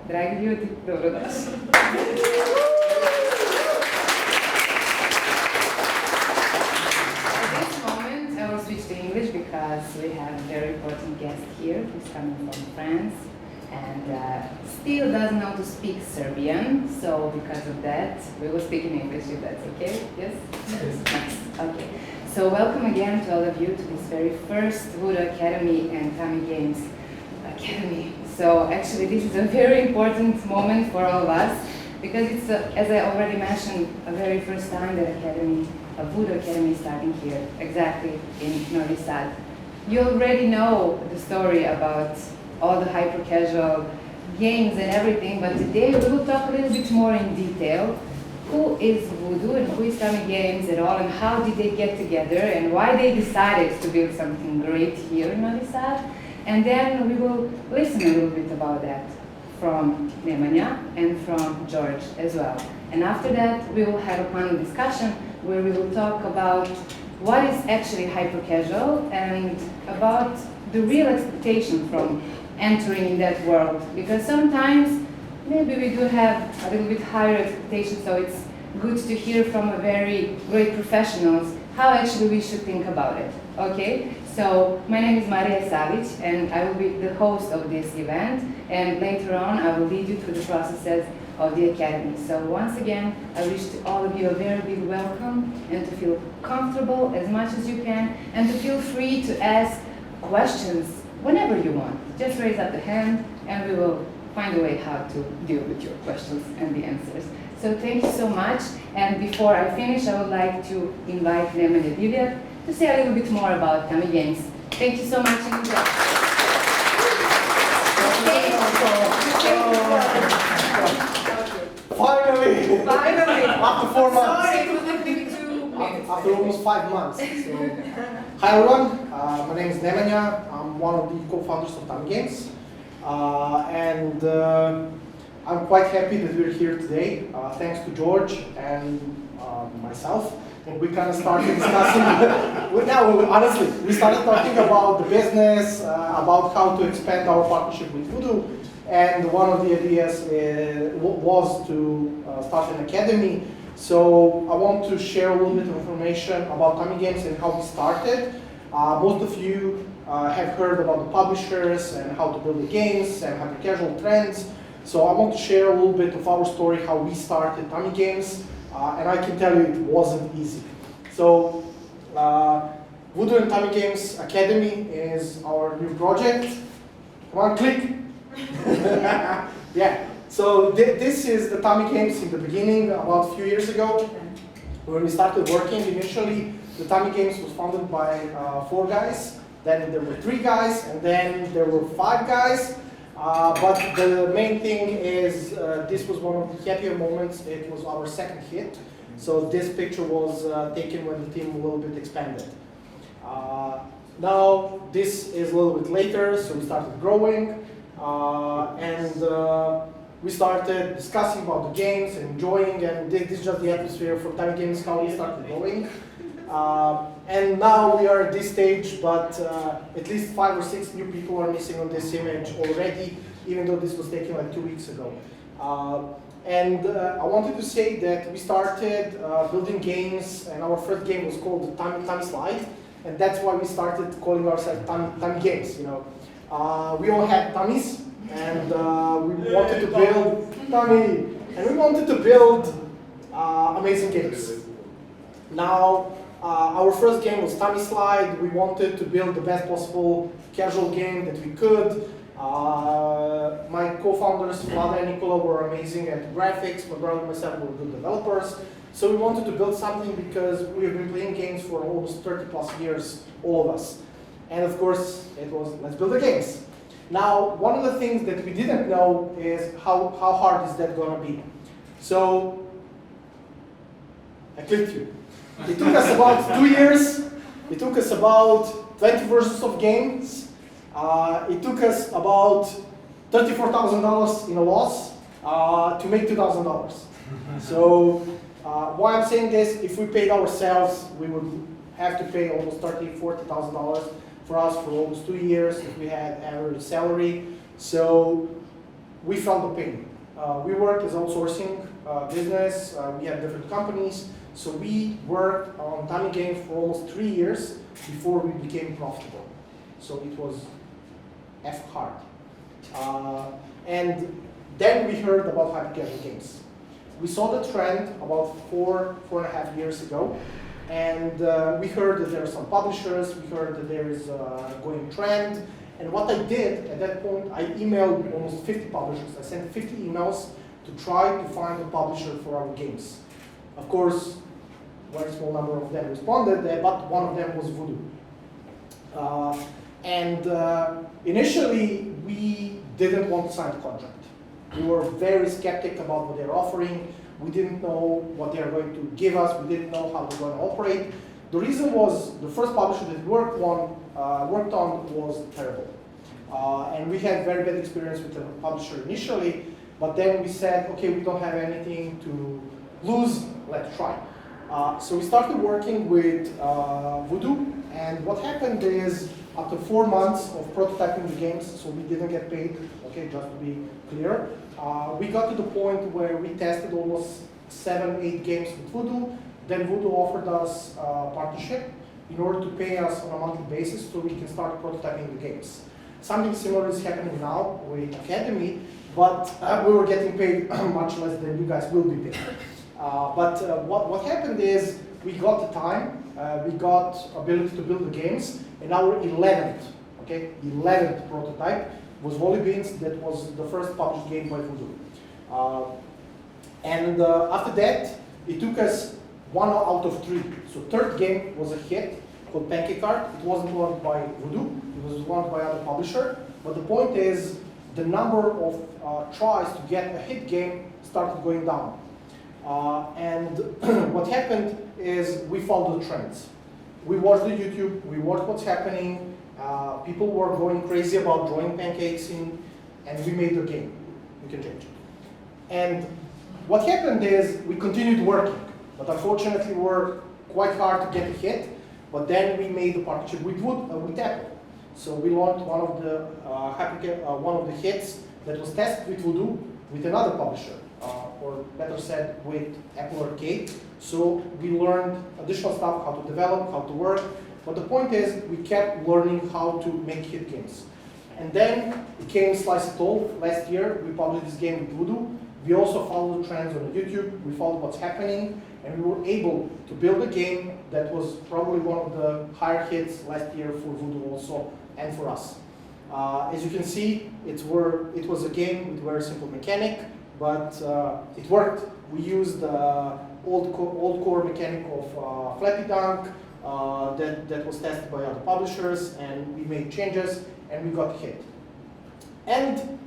Dragi ljudi, dobrodošli. At this moment, I will switch to English because we have a very important guest here who's coming from France and still doesn't know to speak Serbian. So because of that, we will speak in English if that's okay. Yes? Yes. Nice. Okay. So welcome again to all of you to this very first Voodoo Academy and Tummy Games Academy. So actually this is a very important moment for all of us because it's, as I already mentioned, a very first time that a Voodoo Academy is starting here, exactly in Novi Sad. You already know the story about all the hyper-casual games and everything, but today we will talk a little bit more in detail. Who is Voodoo and who is Tummy Games at all, and how did they get together, and why they decided to build something great here in Novi Sad. And then we will listen a little bit about that from Nemanja and from Jorge as well. And after that, we will have a panel discussion where we will talk about what is actually hyper-casual and about the real expectation from entering in that world. Because sometimes maybe we do have a little bit higher expectations, so it's good to hear from a very great professionals how actually we should think about it, okay? So my name is Marija Savić and I will be the host of this event, and later on I will lead you through the processes of the Academy. So once again, I wish to all of you a very big welcome and to feel comfortable as much as you can and to feel free to ask questions whenever you want. Just raise up the hand and we will find a way how to deal with your questions and the answers. So thank you so much, and before I finish, I would like to invite Nemanja and Divjak to say a little bit more about Tummy Games. Thank you so much and enjoy. Finally! After 4 months. Sorry, it was like maybe 2 minutes. After almost 5 months. So. Hi everyone, my name is Nemanja. I'm one of the co-founders of Tummy Games. I'm quite happy that we're here today, thanks to Jorge and myself. And we kind of started discussing, honestly, we started talking about the business, about how to expand our partnership with Voodoo. And one of the ideas was to start an academy. So I want to share a little bit of information about Tummy Games and how we started. Most of you have heard about the publishers and how to build the games and hyper-casual trends. So I want to share a little bit of our story, how we started Tummy Games, and I can tell you it wasn't easy. So Voodoo and Tummy Games Academy is our new project. Come on, click. Yeah. So this is the Tummy Games in the beginning, about a few years ago, when we started working. Initially, the Tummy Games was founded by 4 guys. Then there were 3 guys, and then there were 5 guys. But the main thing is this was one of the happier moments. It was our second hit. So this picture was taken when the team a little bit expanded. Now this is a little bit later, so we started growing. We started discussing about the games and enjoying, and this is just the atmosphere from Tummy Games, how we started going. And now we are at this stage, but at least 5 or 6 new people are missing on this image already, even though this was taken like 2 weeks ago. I wanted to say that we started building games, and our first game was called the Tummy Slide, and that's why we started calling ourselves Tummy Games. You know, we all had tummies, and we wanted to build amazing games. Now. Our first game was Tummy Slide. We wanted to build the best possible casual game that we could. My co-founders, Vlad and Nikola, were amazing at graphics. My brother and myself were good developers. So we wanted to build something because we have been playing games for almost 30 plus years, all of us. And of course, it was, let's build the games. Now, one of the things that we didn't know is how hard is that going to be. So, I clicked you. It took us about 2 years. It took us about 20 versions of games. It took us about $34,000 in a loss to make $2,000. So why I'm saying this, if we paid ourselves, we would have to pay almost $30,000, $40,000 for us for almost 2 years if we had average salary. So we felt the pain. We worked as outsourcing business. We had different companies. So we worked on dummy games for almost 3 years before we became profitable. So it was hard. And then we heard about hyper-casual games. We saw the trend about 4.5 years ago. And we heard that there are some publishers. We heard that there is a going trend. And what I did at that point, I emailed almost 50 publishers. I sent 50 emails to try to find a publisher for our games. Of course, a very small number of them responded, but one of them was Voodoo. Initially, we didn't want to sign a contract. We were very skeptic about what they're offering. We didn't know what they're going to give us. We didn't know how they're going to operate. The reason was the first publisher that we worked on was terrible. And we had very bad experience with the publisher initially, but then we said, okay, we don't have anything to lose, let's try. So we started working with Voodoo, and what happened is, after 4 months of prototyping the games, so we didn't get paid, okay, just to be clear, we got to the point where we tested almost 7-8 games with Voodoo. Then Voodoo offered us a partnership in order to pay us on a monthly basis so we can start prototyping the games. Something similar is happening now with Academy, but we were getting paid much less than you guys will be paid. What happened is we got the time, we got ability to build the games, and our 11th prototype was Volibeans. That was the first published game by Voodoo. After that, it took us 1 out of 3. So third game was a hit called Pancake Art. It wasn't launched by Voodoo, it was launched by other publisher. But the point is, the number of tries to get a hit game started going down. What happened is we followed the trends. We watched the YouTube, we watched what's happening. People were going crazy about drawing pancakes in, and we made the game. We can change it. And what happened is we continued working, but unfortunately we were quite hard to get a hit. But then we made a partnership with Apple. So we launched one of the hits that was tested with Voodoo with another publisher, or better said, with Apple Arcade. So we learned additional stuff, how to develop, how to work. But the point is, we kept learning how to make hit games. And then it came Slice It All. Last year, we published this game with Voodoo. We also followed the trends on YouTube. We followed what's happening. And we were able to build a game that was probably one of the higher hits last year for Voodoo also, and for us. As you can see, it was a game with very simple mechanic, but it worked. We used the old core mechanic of Flappy Dunk that was tested by other publishers, and we made changes, and we got hit. And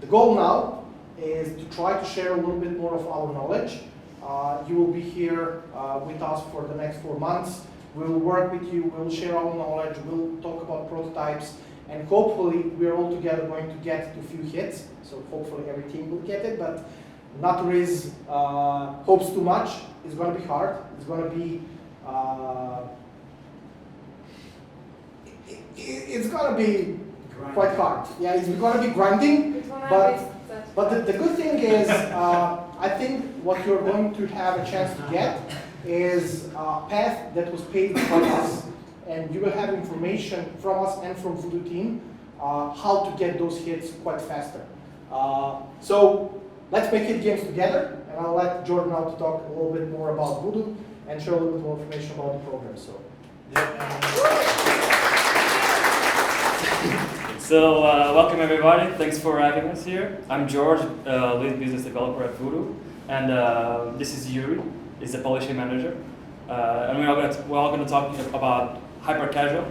the goal now is to try to share a little bit more of our knowledge. You will be here with us for the next 4 months. We'll work with you, we'll share our knowledge, we'll talk about prototypes, and hopefully we're all together going to get to a few hits. So hopefully every team will get it, but not to raise hopes too much. It's going to be hard. It's going to be it's going to be quite hard. Yeah, it's going to be grinding, but the good thing is, I think what you're going to have a chance to get is a path that was paved by us, and you will have information from us and from Voodoo team how to get those hits quite faster. So let's make hit games together, and I'll let Jordan now to talk a little bit more about Voodoo and share a little bit more information about the program. So. So welcome everybody, thanks for having us here. I'm Jorge, lead business developer at Voodoo, and this is Yuri, he's the publishing manager. And we're all going to talk about hyper casual,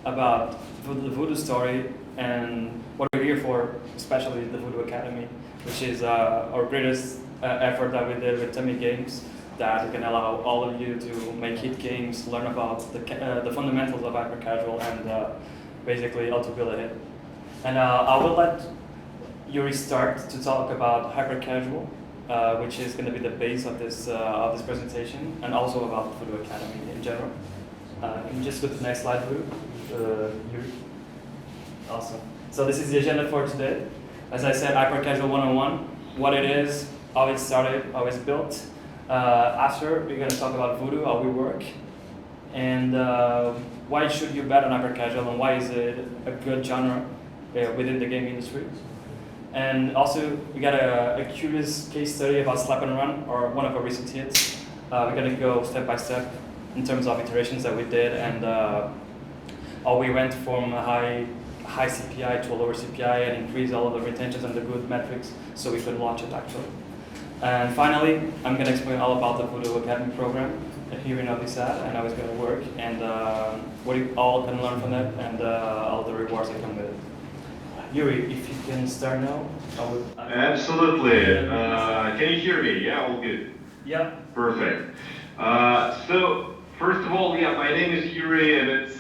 about the Voodoo story, and what we're here for, especially the Voodoo Academy, which is our greatest effort that we did with dummy games that can allow all of you to make hit games, learn about the fundamentals of hyper casual, and basically how to build a hit. And I will let Yuri start to talk about hyper casual, which is going to be the base of this presentation, and also about Voodoo Academy in general. And just go to the next slide, Voodoo. Yuri. Awesome. So this is the agenda for today. As I said, Hyper Casual 101, what it is, how it started, how it's built. After, we're going to talk about Voodoo, how we work, and why should you bet on Hyper Casual, and why is it a good genre within the game industry. And also, we got a curious case study about Slap and Run, or one of our recent hits. We're going to go step by step in terms of iterations that we did, and how we went from a high CPI to a lower CPI and increase all of the retentions and the good metrics so we could launch it actually. And finally, I'm going to explain all about the Voodoo Academy program here in Novi Sad and how it's going to work, and what you all can learn from it, and all the rewards that come with it. Yuri, if you can start now. Absolutely. Can you hear me? Yeah, all good. Yeah. Perfect. So first of all, yeah, my name is Yuri, and it's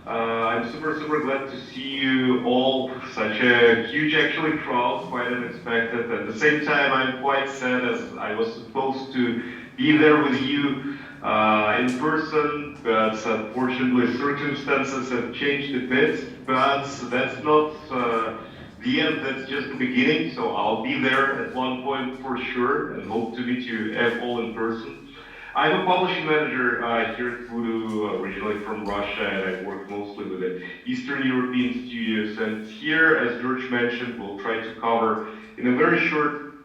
I'm super glad to see you all. Such a huge actually crowd, quite unexpected. At the same time, I'm quite sad as I was supposed to be there with you in person, but unfortunately circumstances have changed a bit. But that's not the end, that's just the beginning. So I'll be there at one point for sure, and hope to meet you all in person. I'm a publishing manager here at Voodoo, originally from Russia, and I work mostly with the Eastern European studios. And here, as George mentioned, we'll try to cover in a very short,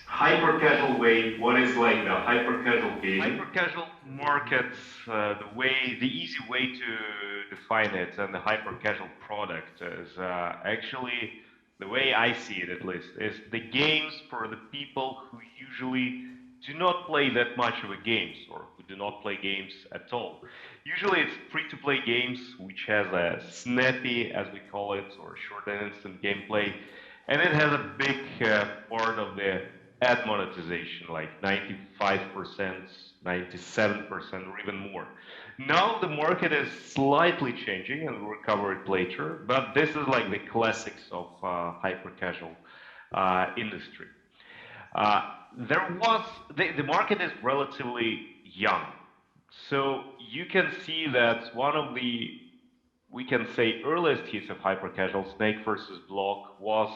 hyper-casual way what is like the hyper-casual game. Hyper-casual markets, the easy way to define it, and the hyper-casual product is actually, the way I see it at least, is the games for the people who usually do not play that much of a games, or who do not play games at all. Usually it's free-to-play games, which has a snappy, as we call it, or short and instant gameplay, and it has a big part of the ad monetization, like 95%, 97%, or even more. Now the market is slightly changing, and we'll cover it later, but this is like the classics of hyper-casual industry. The market is relatively young. So you can see that one of the, we can say, earliest hits of hyper-casual, Snake versus Block, was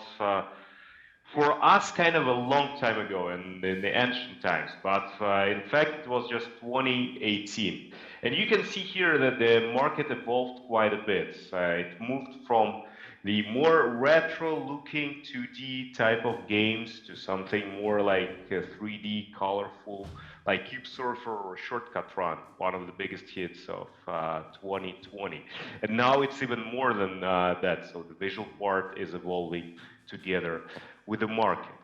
for us kind of a long time ago in the ancient times, but in fact it was just 2018. And you can see here that the market evolved quite a bit. It moved from the more retro-looking 2D type of games to something more like 3D, colorful, like Cube Surfer or Shortcut Run, one of the biggest hits of 2020. And now it's even more than that, so the visual part is evolving together with the market.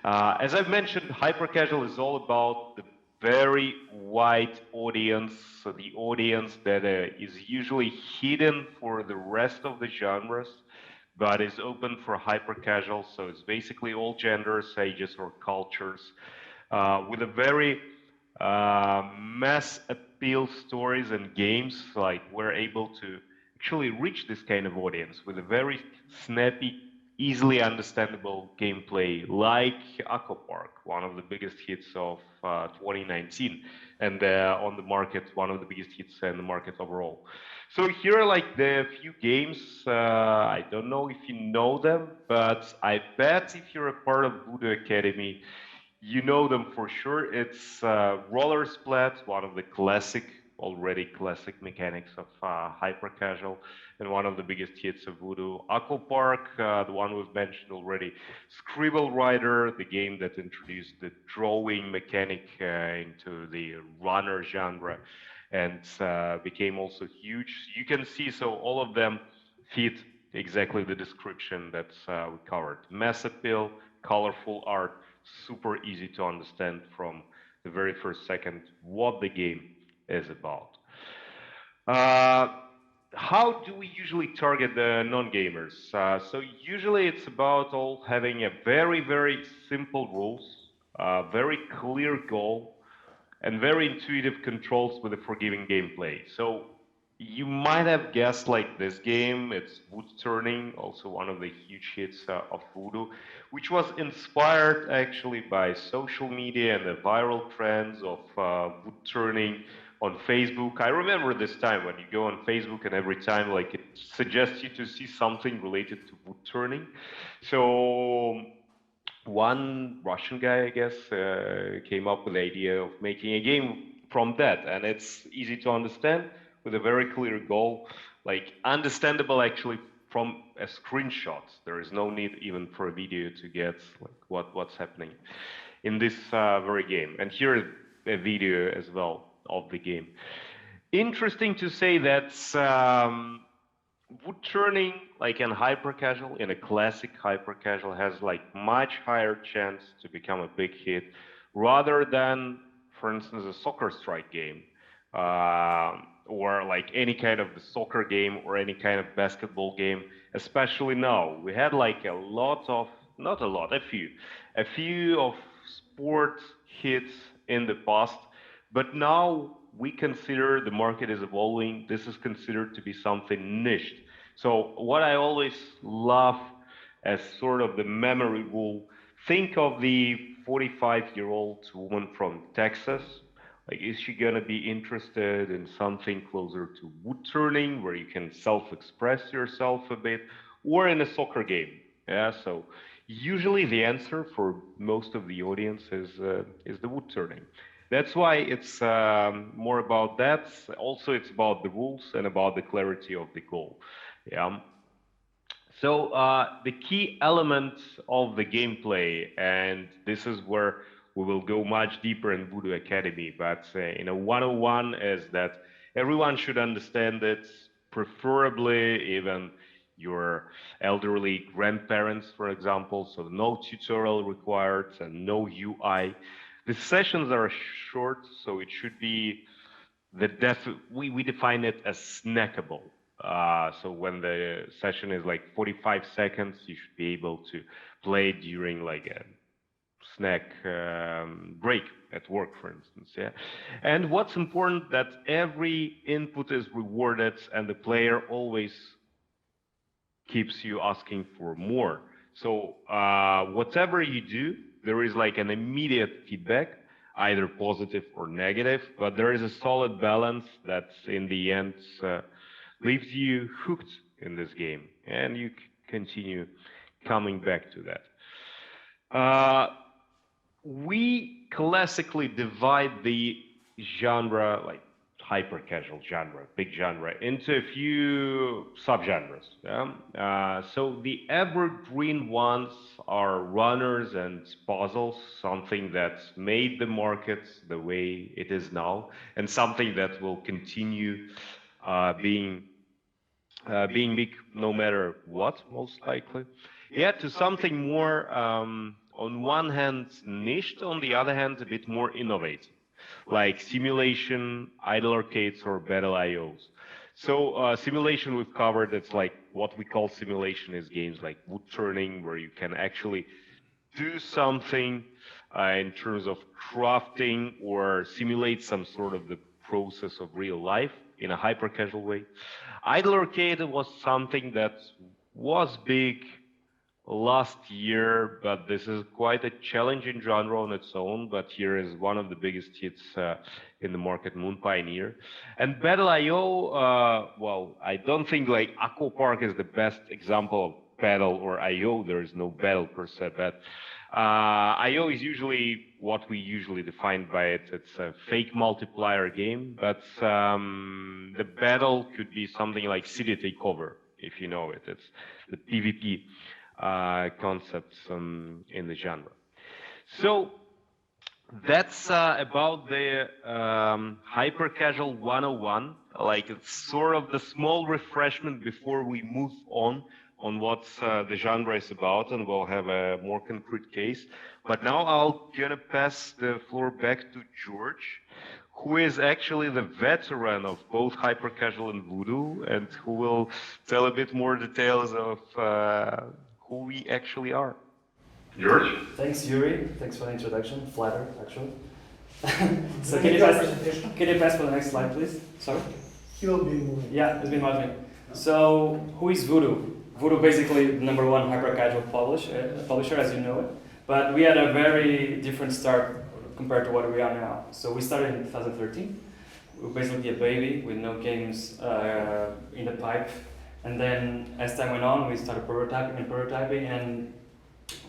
As I've mentioned, hyper-casual is all about the very wide audience, so the audience that is usually hidden for the rest of the genres, but is open for hyper-casual, so it's basically all genders, ages, or cultures, with a very mass appeal stories and games. Like, we're able to actually reach this kind of audience with a very snappy, easily understandable gameplay, like Aquapark, one of the biggest hits of 2019, and on the market, one of the biggest hits in the market overall. So here are like the few games. I don't know if you know them, but I bet if you're a part of Voodoo Academy, you know them for sure. It's Roller Splat, one of the already classic mechanics of hyper-casual, and one of the biggest hits of Voodoo. Aquapark, the one we've mentioned already. Scribble Rider, the game that introduced the drawing mechanic into the runner genre, and became also huge. You can see, so all of them fit exactly the description that we covered. Mass appeal, colorful art, super easy to understand from the very first second what the game is about. How do we usually target the non-gamers? So usually it's about all having a very simple rules, very clear goal, and very intuitive controls with a forgiving gameplay. So you might have guessed, like, this game, it's wood turning, also one of the huge hits of Voodoo, which was inspired actually by social media and the viral trends of wood turning on Facebook. I remember this time when you go on Facebook and every time like it suggests you to see something related to wood turning. So one Russian guy, I guess, came up with the idea of making a game from that, and it's easy to understand with a very clear goal, like understandable actually from a screenshot. There is no need even for a video to get like what's happening in this very game. And here is a video as well of the game. Interesting to say that wood turning, like in hyper casual, in a classic hyper casual, has like much higher chance to become a big hit, rather than, for instance, a soccer strike game, or like any kind of the soccer game or any kind of basketball game. Especially now, we had like a lot of, not a lot, a few of sport hits in the past, but now we consider the market is evolving. This is considered to be something niched. So what I always love as sort of the memory rule, think of the 45-year-old woman from Texas. Like, is she gonna be interested in something closer to wood turning, where you can self-express yourself a bit, or in a soccer game? Yeah, so usually the answer for most of the audience is the wood turning. That's why it's more about that. Also, it's about the rules and about the clarity of the goal. Yeah. So the key elements of the gameplay, and this is where we will go much deeper in Voodoo Academy, but in a 101 is that everyone should understand it, preferably even your elderly grandparents, for example, so no tutorial required and no UI. The sessions are short, so it should be we define it as snackable. So when the session is like 45 seconds, you should be able to play during like a snack break at work, for instance. Yeah. And what's important, that every input is rewarded and the player always keeps you asking for more. So whatever you do, there is like an immediate feedback, either positive or negative, but there is a solid balance that in the end leaves you hooked in this game, and you continue coming back to that. We classically divide the genre, like hyper casual genre, big genre, into a few subgenres. Yeah? So the evergreen ones are runners and puzzles, something that made the market the way it is now, and something that will continue being big no matter what, most likely. Yeah, to something more, on one hand, niched, on the other hand, a bit more innovative, like simulation, idle arcades, or battle IOs. So simulation we've covered. It's like what we call simulation is games like wood turning, where you can actually do something in terms of crafting or simulate some sort of the process of real life in a hyper casual way. Idle arcade was something that was big last year, but this is quite a challenging genre on its own. But here is one of the biggest hits in the market, Moon Pioneer. And Battle IO, well, I don't think like Aqua Park is the best example of battle or IO. There is no battle per se, but IO is usually what we usually define by it. It's a fake multiplier game, but the battle could be something like City Takeover, if you know it. It's the PvP concepts in the genre. So that's about the hyper casual 101. Like, it's sort of the small refreshment before we move on what the genre is about, and we'll have a more concrete case. But now I'll gonna pass the floor back to George, who is actually the veteran of both hyper casual and Voodoo, and who will tell a bit more details of who we actually are. George? Thanks, Yuri. Thanks for the introduction. Flattered, actually. So Can can you pass for the next slide, please? Sorry? He will be moving. Yeah, it's been watching. So, who is Voodoo? Voodoo, basically the #1 hyper-casual publisher, as you know it. But we had a very different start compared to what we are now. So we started in 2013. we were basically a baby with no games in the pipe. And then as time went on, we started prototyping, and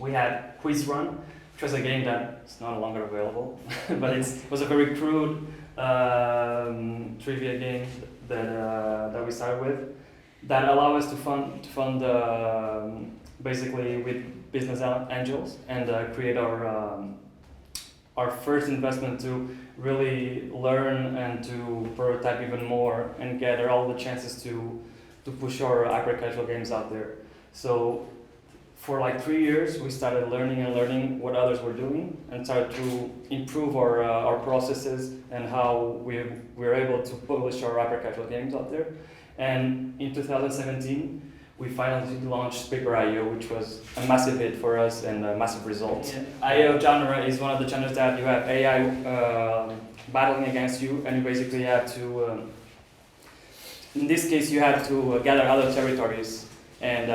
we had Quiz Run, which was a game that's no longer available, but it was a very crude trivia game that we started with that allowed us to fund basically with business angels and create our first investment to really learn and to prototype even more and gather all the chances to push our hyper-casual games out there. So for like 3 years, we started learning what others were doing and started to improve our processes and how we were able to publish our hyper-casual games out there. And in 2017, we finally launched Paper.io, which was a massive hit for us and a massive result. Yeah. IO genre is one of the genres that you have AI battling against you, and you basically have to, in this case, you have to gather other territories and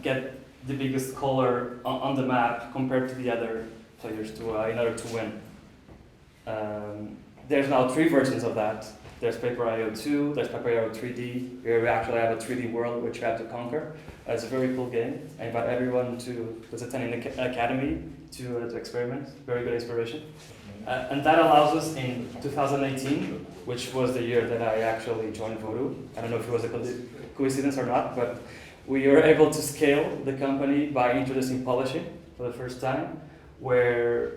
get the biggest color on the map compared to the other players in order to win. There's now 3 versions of that. There's Paper.io 2, there's Paper.io 3D, where we actually have a 3D world which you have to conquer. It's a very cool game. I invite everyone who's attending the academy to experiment. Very good inspiration. And that allows us in 2018, which was the year that I actually joined Voodoo. I don't know if it was a coincidence or not, but we were able to scale the company by introducing publishing for the first time, where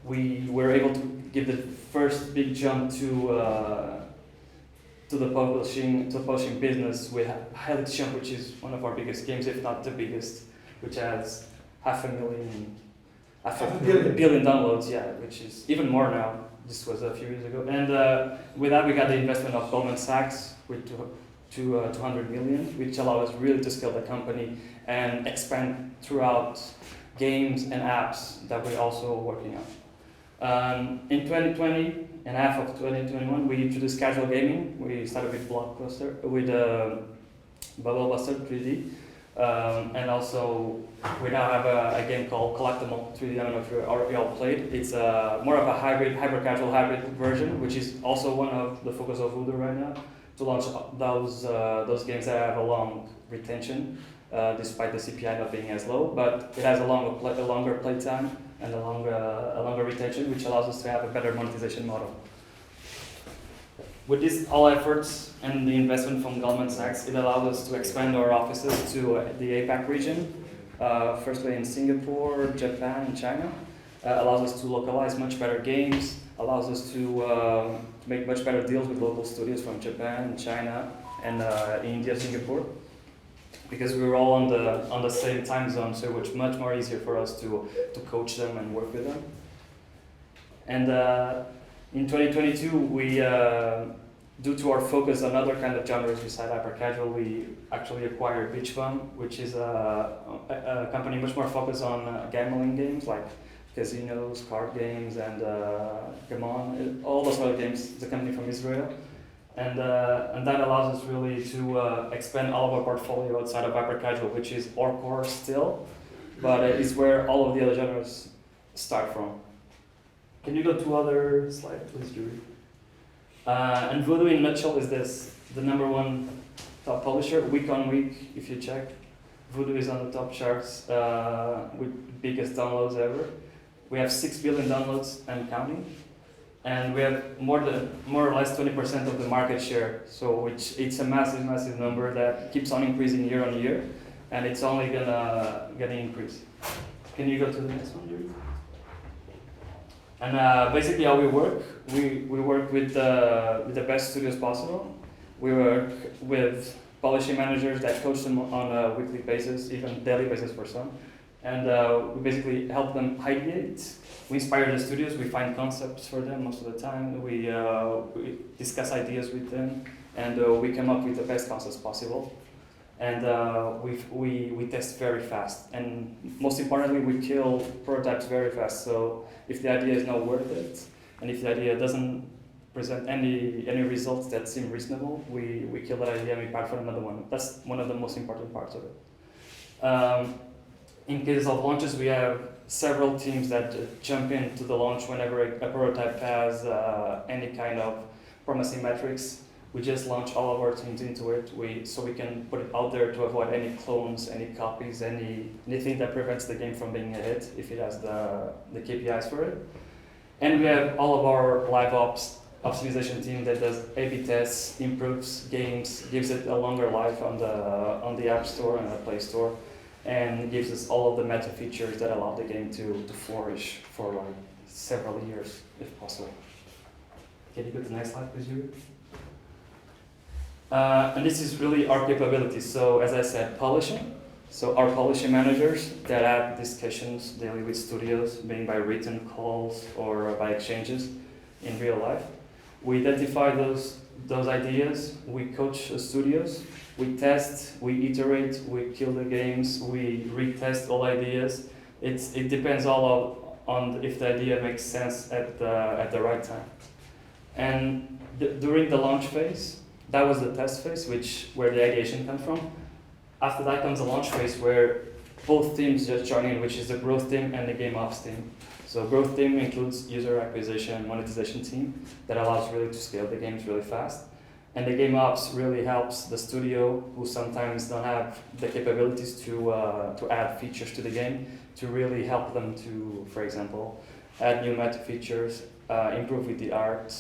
we were able to give the first big jump to the publishing business with Helix Jump, which is one of our biggest games, if not the biggest, which has half a billion downloads, yeah, which is even more now. This was a few years ago. And with that, we got the investment of Goldman Sachs with 200 million, which allowed us really to scale the company and expand throughout games and apps that we're also working on. In 2020 and half of 2021, we introduced casual gaming. We started with Bubble Buster 3D. And also, we now have a game called Collectible 3D. I don't know if you all played. It's more of a hyper-casual hybrid version, which is also one of the focus of Voodoo right now, to launch those games that have a long retention, despite the CPI not being as low, but it has a longer play time and a longer retention, which allows us to have a better monetization model. With these all efforts and the investment from Goldman Sachs, it allowed us to expand our offices to the APAC region, firstly in Singapore, Japan, and China. Allows us to localize much better games, allows us to make much better deals with local studios from Japan, China, and India, Singapore, because we were all on the same time zone, so it was much more easier for us to coach them and work with them. And in 2022, we, due to our focus on other kind of genres besides hyper-casual, we actually acquired Beach Bum, which is a company much more focused on gambling games like casinos, card games, and Gamon, all those other games. It's a company from Israel. And that allows us really to expand all of our portfolio outside of hyper-casual, which is our core still, but it's where all of the other genres start from. Can you go to other slide, please, Yuri? And Voodoo in a nutshell is this: the #1 top publisher, week on week, if you check. Voodoo is on the top charts with biggest downloads ever. We have 6 billion downloads and counting. And we have more or less 20% of the market share. So it's a massive, massive number that keeps on increasing year on year. And it's only gonna increase. Can you go to the next one, Yuri? And basically how we work with the best studios possible. We work with publishing managers that coach them on a weekly basis, even daily basis for some. And we basically help them ideate. We inspire the studios, we find concepts for them most of the time. We discuss ideas with them, and we come up with the best concepts possible. And we test very fast. And most importantly, we kill prototypes very fast. So if the idea is not worth it, and if the idea doesn't present any results that seem reasonable, we kill that idea and we pack for another one. That's one of the most important parts of it. In cases of launches, we have several teams that jump into the launch whenever a prototype has any kind of promising metrics. We just launched all of our teams into it, so we can put it out there to avoid any clones, any copies, anything that prevents the game from being a hit if it has the KPIs for it. And we have all of our live ops optimization team that does A/B tests, improves games, gives it a longer life on the App Store and the Play Store, and gives us all of the meta features that allow the game to flourish for like several years, if possible. Can you go to the next slide, please, Yuri? And this is really our capability. So as I said, publishing. So our publishing managers that have discussions daily with studios, being by written calls or by exchanges in real life. We identify those ideas, we coach the studios, we test, we iterate, we kill the games, we retest all ideas. It depends all on if the idea makes sense at the right time. And during the launch phase, that was the test phase, where the ideation comes from. After that comes the launch phase where both teams just join in, which is the growth team and the game ops team. So growth team includes user acquisition and monetization team that allows really to scale the games really fast. And the game ops really helps the studio, who sometimes don't have the capabilities to add features to the game, to really help them to, for example, add new meta features, improve with the art,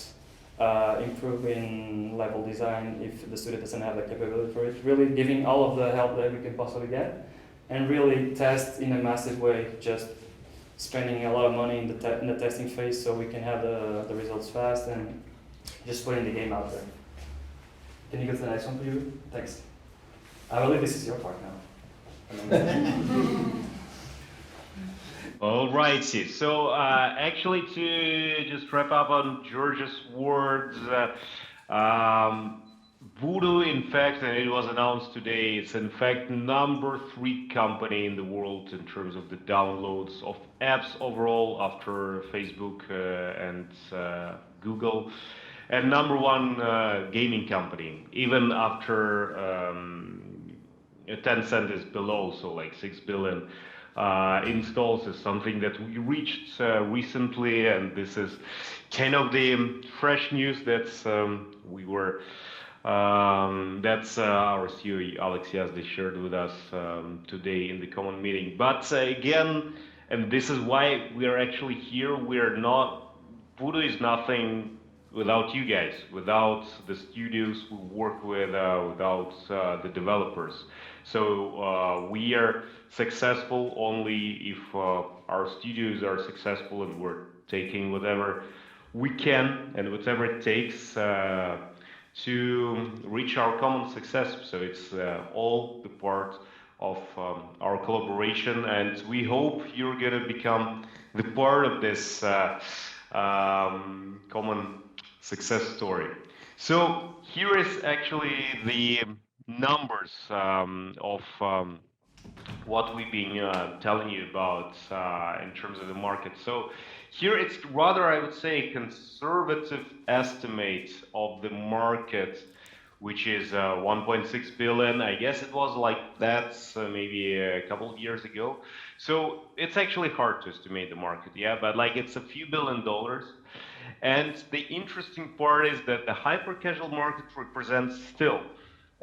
improve in level design if the studio doesn't have the capability for it, really giving all of the help that we can possibly get, and really test in a massive way, just spending a lot of money in the testing phase so we can have the results fast and just putting the game out there. Can you go to the next one, please? Thanks. I believe this is your part now. All righty. So actually, to just wrap up on George's words, Voodoo, in fact, and it was announced today, it's in fact #3 company in the world in terms of the downloads of apps overall after Facebook and Google, and #1 gaming company, even after Tencent is below, so like 6 billion installs is something that we reached recently, and this is kind of the fresh news that we were that's our CEO Alex Yazdi shared with us today in the common meeting. But again, and this is why we are actually here, Voodoo is nothing without you guys, without the studios we work with, without the developers. So we are successful only if our studios are successful, and we're taking whatever we can and whatever it takes to reach our common success. So it's all the part of our collaboration, and we hope you're gonna become the part of this common success story. So here is actually the numbers of what we've been telling you about in terms of the market. So here it's rather, I would say, a conservative estimate of the market, which is 1.6 billion. I guess it was like that maybe a couple of years ago. So it's actually hard to estimate the market, yeah, but like it's a few $1 billion. And the interesting part is that the hyper-casual market represents still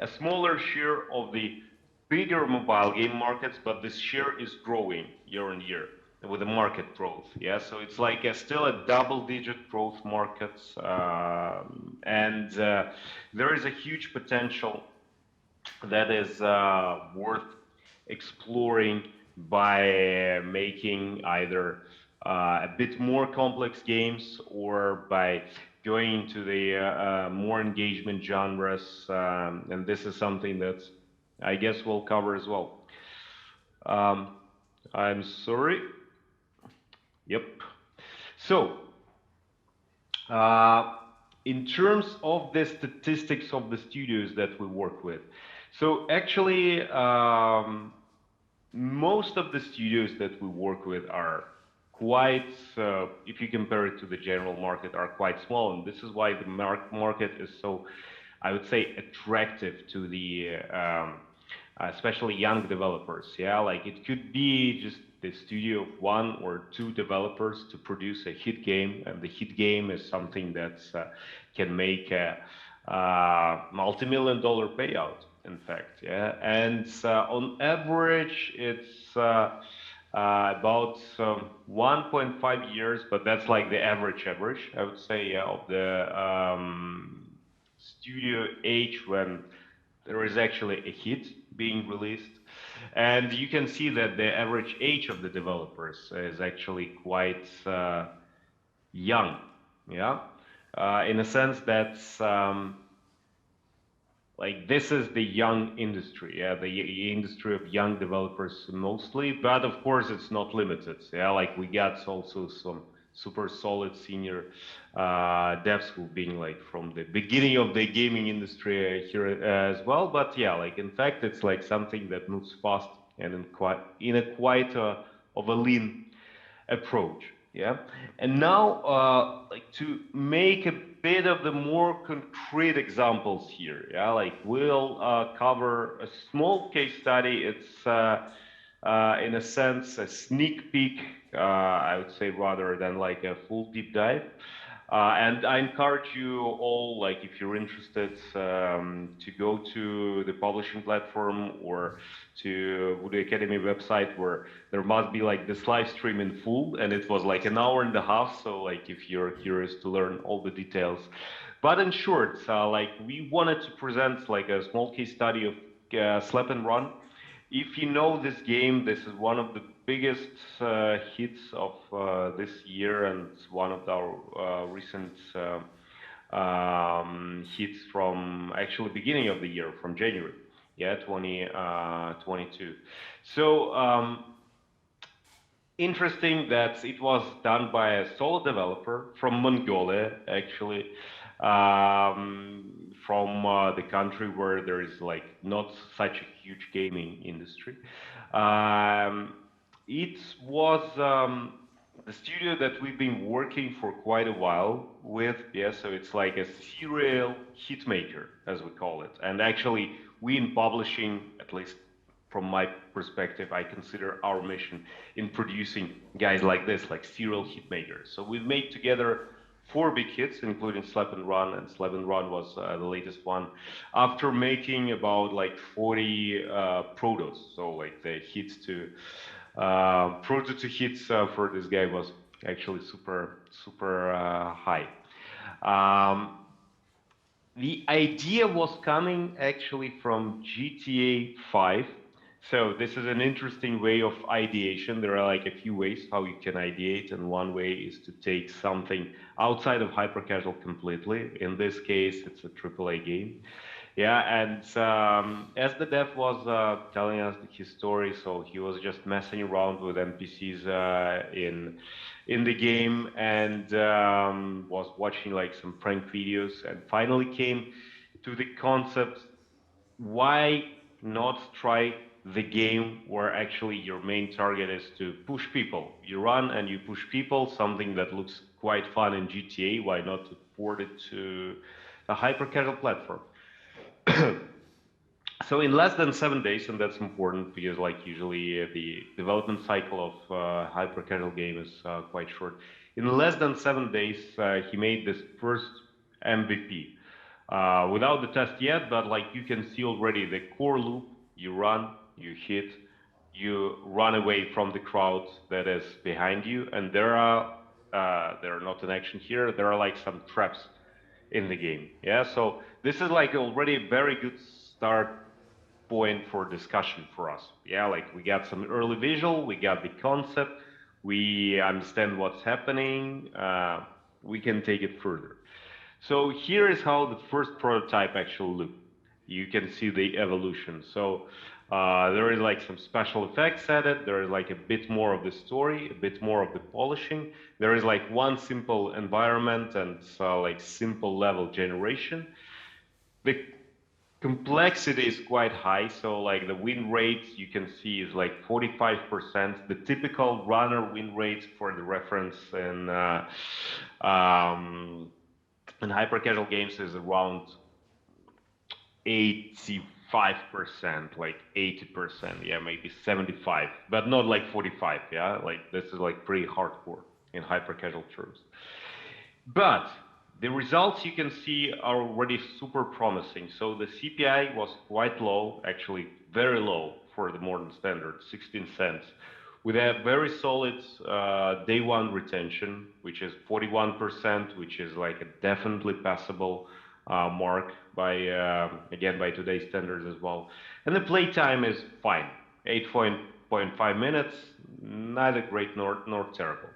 a smaller share of the bigger mobile game markets, but this share is growing year on year with the market growth. Yeah, so it's like still a double-digit growth market, and there is a huge potential that is worth exploring by making either a bit more complex games or by going into the more engagement genres, and this is something that I guess we'll cover as well. I'm sorry. Yep. So, in terms of the statistics of the studios that we work with, so actually, most of the studios that we work with are quite, if you compare it to the general market, are quite small, and this is why the market is so, I would say, attractive to the especially young developers. Yeah, like it could be just the studio of 1 or 2 developers to produce a hit game, and the hit game is something that can make a multi-million-dollar payout. In fact, yeah, and on average, it's about 1.5 years, but that's like the average, I would say, yeah, of the studio age when there is actually a hit being released. And you can see that the average age of the developers is actually quite young, yeah, in a sense that like this is the young industry, yeah, the industry of young developers mostly, but of course it's not limited, yeah, like we got also some super solid senior devs who've been like from the beginning of the gaming industry here as well, but yeah, like in fact it's like something that moves fast and in a quite of a lean approach. Yeah, and now like to make a bit of the more concrete examples here. Yeah, like we'll cover a small case study. It's in a sense a sneak peek. I would say rather than like a full deep dive. And I encourage you all, like if you're interested, to go to the publishing platform or to Voodoo Academy website, where there must be like this live stream in full, and it was like an hour and a half. So like if you're curious to learn all the details, but in short, like we wanted to present like a small case study of Slap and Run. If you know this game, this is one of the biggest hits of this year, and one of our recent hits from actually beginning of the year, from January, yeah, 2022. So interesting that it was done by a solo developer from Mongolia, actually, from the country where there is like not such a huge gaming industry. It was the studio that we've been working for quite a while with, yeah, so it's like a serial hit maker, as we call it. And actually, we in publishing, at least from my perspective, I consider our mission in producing guys like this, like serial hit makers. So we've made together 4 big hits, including Slap and Run was the latest one. After making about like 40 protos, so like the hits to proto to hits for this guy was actually super high. The idea was coming actually from GTA 5. So this is an interesting way of ideation. There are like a few ways how you can ideate, and one way is to take something outside of hyper casual completely. In this case, it's a AAA game. Yeah, and as the dev was telling us his story, so he was just messing around with NPCs in the game, and was watching like some prank videos, and finally came to the concept: why not try the game where actually your main target is to push people? You run and you push people, something that looks quite fun in GTA. Why not to port it to a hyper casual platform? So in less than 7 days, and that's important because like usually the development cycle of hyper casual game is quite short. In less than 7 days, he made this first MVP. Without the test yet, but like you can see already the core loop: you run, you hit, you run away from the crowd that is behind you, and there are not an action here, there are like some traps in the game. Yeah, so this is like already a very good start point for discussion for us. Yeah, like we got some early visual, we got the concept, we understand what's happening, we can take it further. So here is how the first prototype actually looked. You can see the evolution. So there is like some special effects added, there is like a bit more of the story, a bit more of the polishing. There is like one simple environment and like simple level generation. The complexity is quite high, so like the win rate you can see is like 45%. The typical runner win rate, for the reference, in hyper casual games is around 85%, like 80%, yeah, maybe 75, but not like 45, yeah? Like this is like pretty hardcore in hyper-casual terms. But the results you can see are already super promising. So the CPI was quite low, actually very low for the modern standard, 16 cents, with a very solid day one retention, which is 41%, which is like a definitely passable mark by, again, by today's standards as well. And the play time is fine, 8.5 minutes, neither great nor terrible.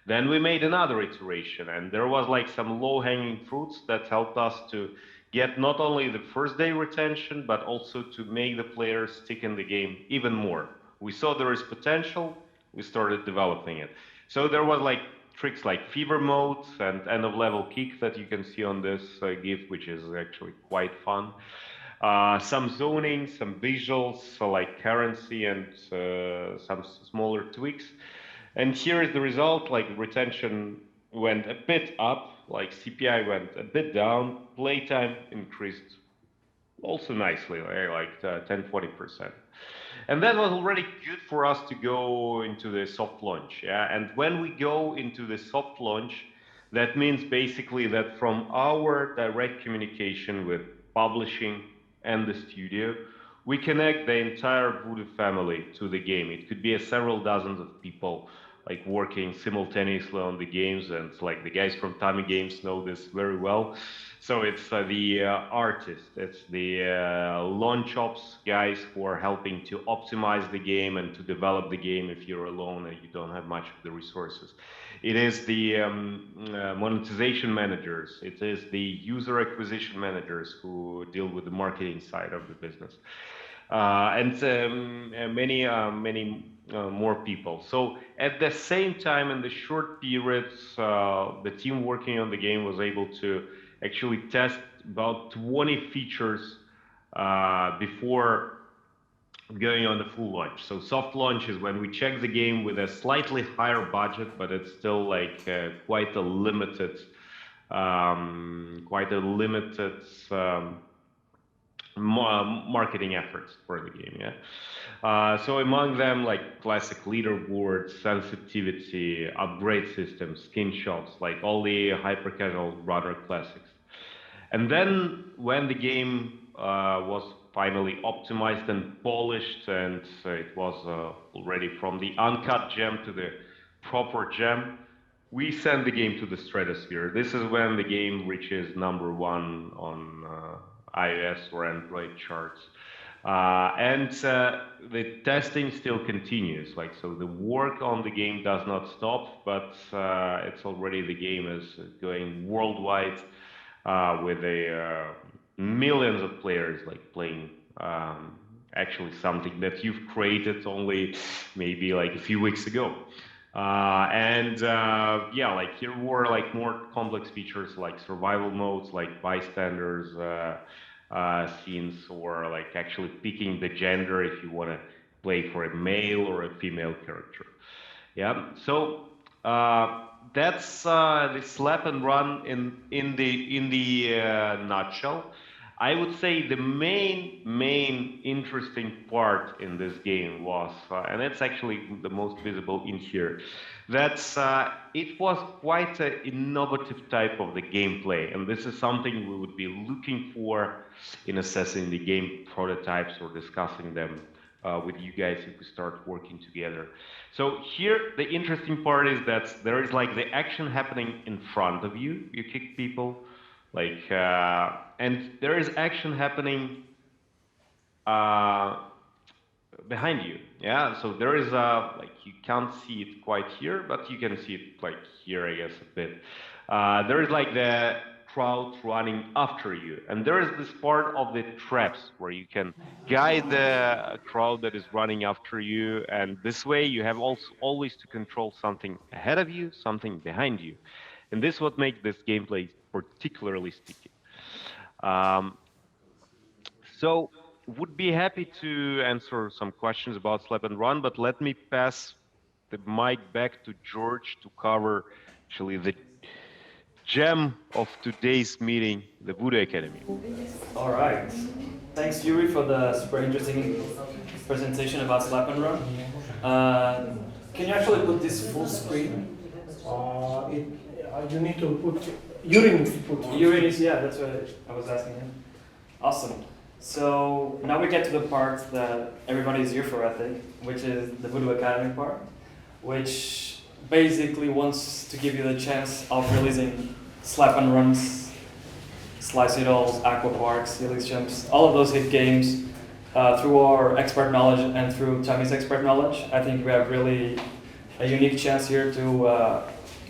Then we made another iteration, and there was like some low-hanging fruits that helped us to get not only the first day retention, but also to make the players stick in the game even more. We saw there is potential, we started developing it. So there was like tricks like fever mode and end of level kick that you can see on this GIF, which is actually quite fun. Some zoning, some visuals, so like currency and some smaller tweaks. And here is the result, like retention went a bit up, like CPI went a bit down, playtime increased also nicely, like 10-40%. And that was already good for us to go into the soft launch, yeah? And when we go into the soft launch, that means basically that from our direct communication with publishing and the studio, we connect the entire Voodoo family to the game. It could be several dozens of people like working simultaneously on the games, and it's like the guys from Tommy Games know this very well. So it's the artists, it's the launch ops guys who are helping to optimize the game and to develop the game if you're alone and you don't have much of the resources. It is the monetization managers, it is the user acquisition managers who deal with the marketing side of the business. And many more people. So at the same time, in the short periods, the team working on the game was able to actually test about 20 features before going on the full launch. So soft launch is when we check the game with a slightly higher budget, but it's still like quite a limited marketing efforts for the game, yeah. So among them, like classic leaderboards, sensitivity, upgrade systems, skin shops, like all the hyper-casual runner classics. And then when the game was finally optimized and polished, and it was already from the uncut gem to the proper gem, we send the game to the stratosphere. This is when the game reaches #1 on iOS or Android charts. And the testing still continues. Like, so the work on the game does not stop, but it's already, the game is going worldwide with millions of players like playing actually something that you've created only maybe like a few weeks ago. Yeah, like here were like more complex features like survival modes, like bystanders scenes, or like actually picking the gender if you want to play for a male or a female character. Yeah, so that's the slap and run in the nutshell. I would say the main interesting part in this game was, and it's actually the most visible in here, that it was quite an innovative type of the gameplay, and this is something we would be looking for in assessing the game prototypes or discussing them with you guys if we start working together. So here, the interesting part is that there is like the action happening in front of you. You kick people, like, and there is action happening behind you. Yeah, so there is like, you can't see it quite here, but you can see it like here, I guess, a bit. There is like the crowd running after you, and there is this part of the traps where you can guide the crowd that is running after you, and this way you have also always to control something ahead of you, something behind you, and this is what makes this gameplay particularly sticky. So would be happy to answer some questions about Slap and Run, but let me pass the mic back to George to cover actually the gem of today's meeting, the Voodoo Academy. All right. Thanks, Yuri, for the super interesting presentation about Slap and Run. Can you actually put this full screen? You need to put. Yuri needs to put. Yuri is, yeah, that's what I was asking him. Awesome. So now we get to the part that everybody is here for, I think, which is the Voodoo Academy part, which basically wants to give you the chance of releasing slap and runs, slice it alls, aqua parks, helix jumps, all of those hit games through our expert knowledge and through Tommy's expert knowledge. I think we have really a unique chance here to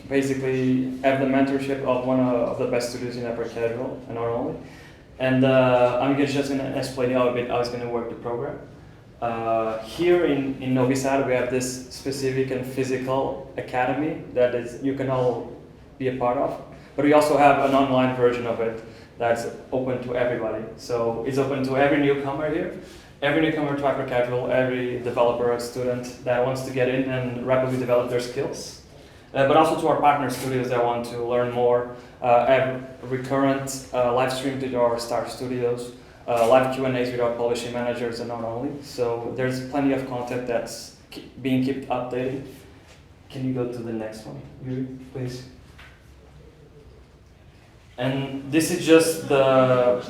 basically have the mentorship of one of the best studios in upper casual and not only. And I'm just going to explain how it's going to work the program. Here in Novi Sad, we have this specific and physical academy that is you can all be a part of. But we also have an online version of it that's open to everybody. So it's open to every newcomer here, every newcomer to hyper casual, every developer or student that wants to get in and rapidly develop their skills. But also to our partner studios that want to learn more, have recurrent live stream to our star studios, live Q&As with our publishing managers and not only. So there's plenty of content that's being kept updating. Can you go to the next one, Yuri, please? And this is just the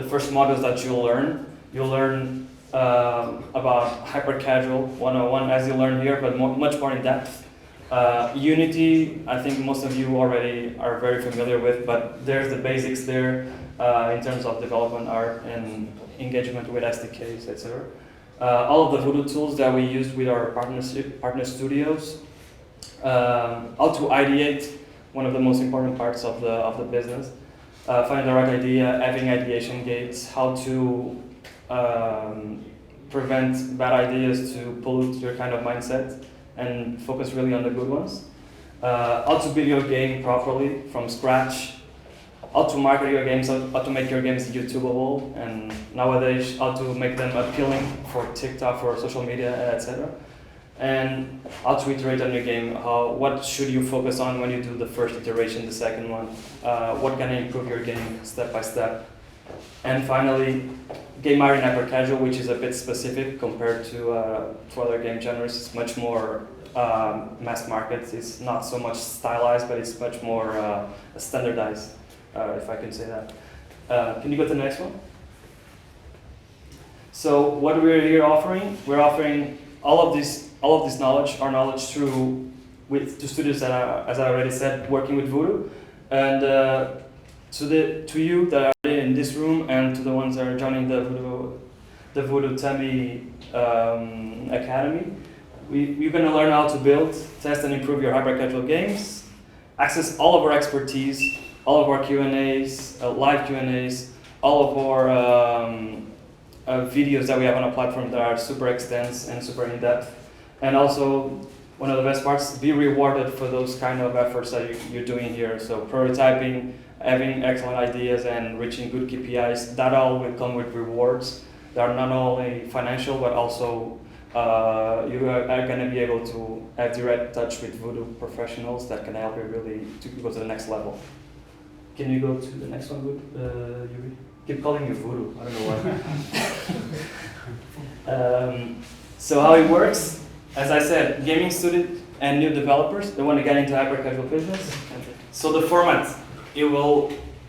first modules that you'll learn. You'll learn about hyper casual 101 as you learn here, but much more in depth. Unity, I think most of you already are very familiar with, but there's the basics there in terms of development art and engagement with SDKs, etc. All of the Voodoo tools that we use with our partner studios, how to ideate, one of the most important parts of the business, finding the right idea, having ideation gates, how to prevent bad ideas to pollute your kind of mindset, and focus really on the good ones. How to build your game properly from scratch. How to market your games, how to make your games YouTubeable, and nowadays how to make them appealing for TikTok, for social media, etc. And how to iterate on your game. What should you focus on when you do the first iteration, the second one? What can improve your game step by step? And finally, game art in hyper casual, which is a bit specific compared to other game genres. It's much more mass market. It's not so much stylized, but it's much more standardized, if I can say that. Can you go to the next one? So what we're here offering, we're offering all of this knowledge, our knowledge to studios that are, as I already said, working with Voodoo, and to you that are in this room and to the ones that are joining the Voodoo Temi Academy. You're going to learn how to build, test, and improve your hyper casual games, access all of our expertise, all of our Q&As, live Q&As, all of our videos that we have on our platform that are super extensive and super in-depth. And also, one of the best parts, be rewarded for those kind of efforts that you're doing here. So prototyping, having excellent ideas and reaching good KPIs, that all will come with rewards that are not only financial, but also you are going to be able to have direct touch with Voodoo professionals that can help you really to go to the next level. Can you go to the next one, Yuri? Keep calling you Voodoo, I don't know why. So how it works, as I said, gaming student and new developers, they want to get into hyper casual business. So the format,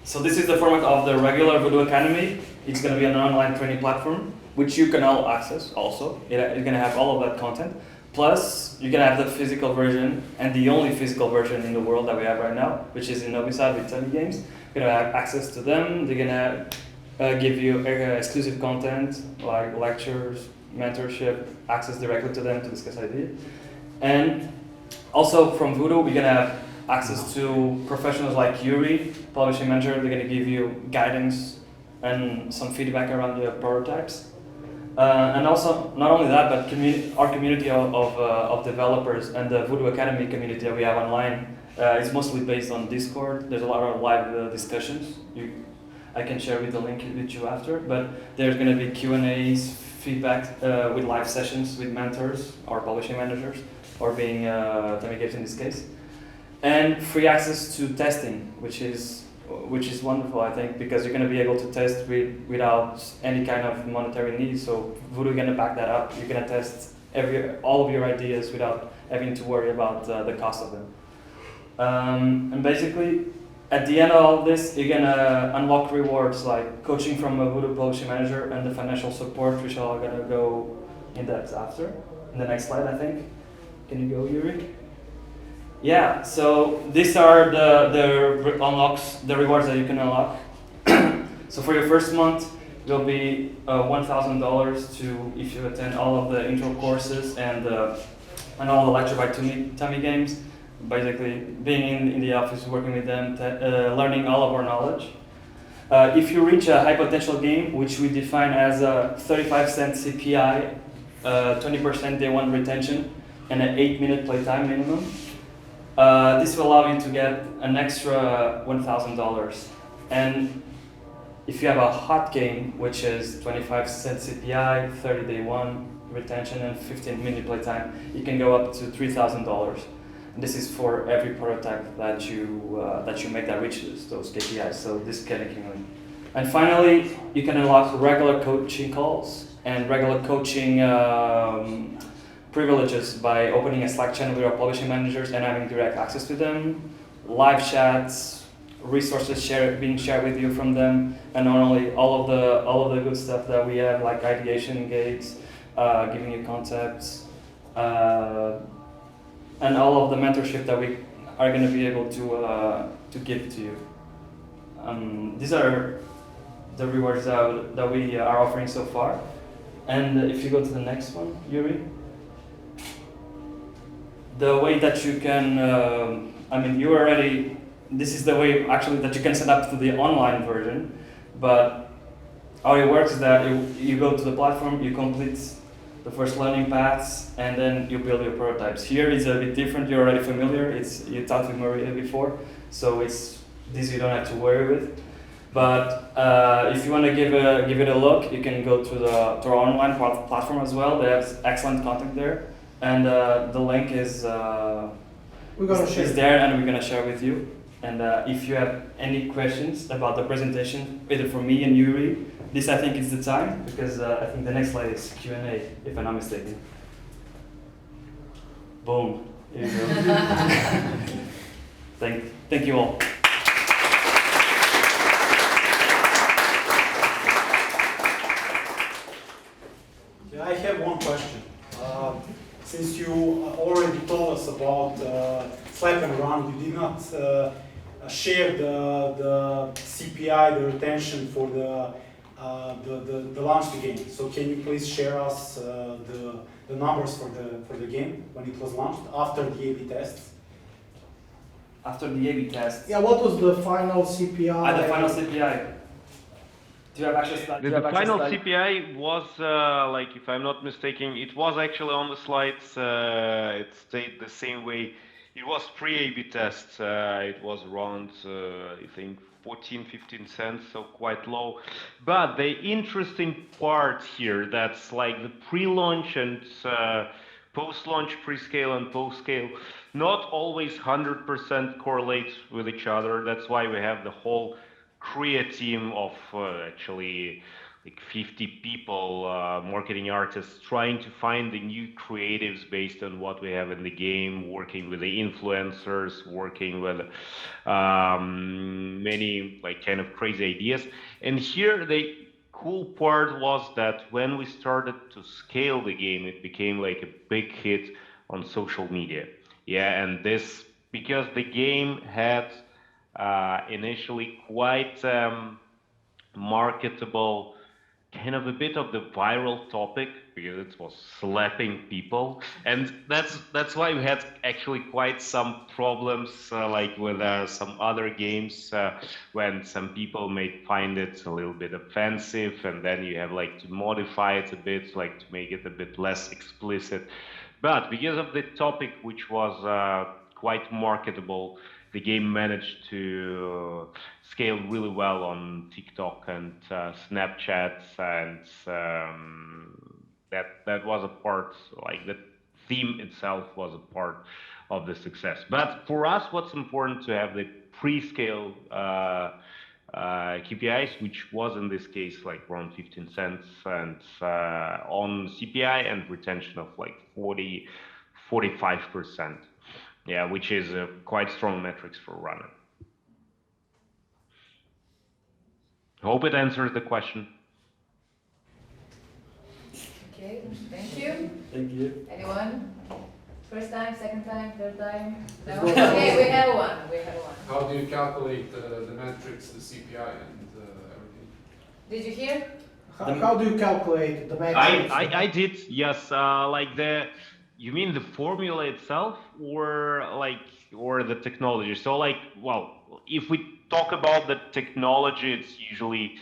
so this is the format of the regular Voodoo Academy. It's going to be an online training platform, which you can all access also. You're going to have all of that content. Plus, you're going to have the physical version, and the only physical version in the world that we have right now, which is in Novi Sad with Temi Games. You're going to have access to them. They're going to give you exclusive content, like lectures, mentorship, access directly to them to discuss ideas. And also from Voodoo, we're going to have access to professionals like Yuri, publishing manager. They're going to give you guidance and some feedback around your prototypes. And also, not only that, but our community of developers and the Voodoo Academy community that we have online is mostly based on Discord. There's a lot of live discussions. I can share the link with you after, but there's going to be Q&As, feedback with live sessions with mentors or publishing managers, or being Temi Games in this case. and free access to testing, which is wonderful, I think, because you're going to be able to test without any kind of monetary need. So Voodoo is going to back that up. You're going to test all of your ideas without having to worry about the cost of them. And basically, at the end of all this, you're going to unlock rewards like coaching from a Voodoo publishing manager and the financial support, which are going to go in depth after. In the next slide, I think. Can you go, Yuri? Yeah, so these are the unlocks, the rewards that you can unlock. So for your first month, will be $1,000 to if you attend all of the intro courses and all the lecture by Tommy Games. Basically, being in the office, working with them, learning all of our knowledge. If you reach a high potential game, which we define as a 35-cent CPI, 20% day one retention, and an 8-minute playtime minimum, this will allow you to get an extra $1,000. And if you have a hot game, which is 25% CPI, 30 day one retention, and 15-minute playtime, you can go up to $3,000. This is for every prototype that you make that reaches those KPIs. So this can accumulate. And finally, you can unlock regular coaching calls and regular coaching privileges by opening a Slack channel with our publishing managers and having direct access to them, live chats, resources being shared with you from them, and not only all of the good stuff that we have, like ideation gates, giving you concepts, and all of the mentorship that we are going to be able to give to you. These are the rewards that we are offering so far. And if you go to the next one, Yuri, the way that you can, this is the way actually that you can set up to the online version, but how it works is that you go to the platform, you complete the first learning paths, and then you build your prototypes. Here it's a bit different, you're already familiar, you talked with Marija before, so this you don't have to worry with. But if you want to give it a look, you can go to our online platform as well. They have excellent content there, and the link is there, and we're gonna share with you. And if you have any questions about the presentation, either for me and Yuri, this I think is the time, because I think the next slide is Q&A, if I'm not mistaken. Boom. Here you go. Thank you all. I have one question. Since you already told us about Slap and Run, you did not share the CPI, the retention for the launch of the game. So can you please share us the numbers for the game when it was launched after the A/B tests? After the A/B test. Yeah, what was the final CPI? The final CPI. Do you have access to that? The final CPI was, if I'm not mistaken, it was actually on the slides. It stayed the same way. It was pre-A/B test. It was around, I think, 14-15 cents, so quite low. But the interesting part here, that's like the pre-launch and post-launch pre-scale and post-scale, not always 100% correlates with each other. That's why we have the whole create team of actually like 50 people, marketing artists, trying to find the new creatives based on what we have in the game, working with the influencers, working with many like kind of crazy ideas. And here the cool part was that when we started to scale the game, it became like a big hit on social media. Yeah, and this because the game had initially quite marketable, kind of a bit of the viral topic because it was slapping people, and that's why we had actually quite some problems like with some other games when some people may find it a little bit offensive, and then you have like to modify it a bit, like to make it a bit less explicit. But because of the topic, which was quite marketable, the game managed to scale really well on TikTok and Snapchat, and that was a part like the theme itself was a part of the success. But for us, what's important to have the pre-scale KPIs, which was in this case like around 15 cents, and on CPI and retention of like 45%. Yeah, which is quite strong metrics for a runner. Hope it answers the question. Okay, thank you. Thank you. Anyone? First time, second time, third time? No? Okay, we have one. How do you calculate the metrics, the CPI, and everything? Did you hear? How do you calculate the metrics? I did, yes. You mean the formula itself, or the technology? So if we talk about the technology, it's usually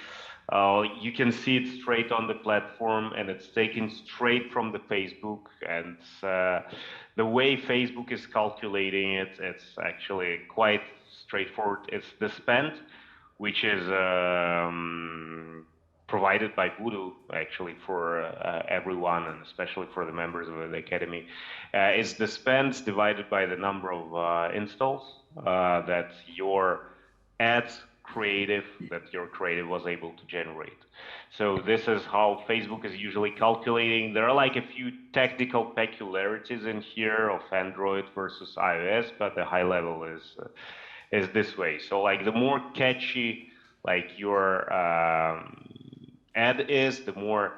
you can see it straight on the platform, and it's taken straight from the Facebook. And the way Facebook is calculating it, it's actually quite straightforward. It's the spend, which is provided by Voodoo actually for everyone, and especially for the members of the academy. Is the spend divided by the number of installs that your creative was able to generate. So this is how Facebook is usually calculating. There are like a few technical peculiarities in here of Android versus iOS, but the high level is this way. So like the more catchy like your ad is, the more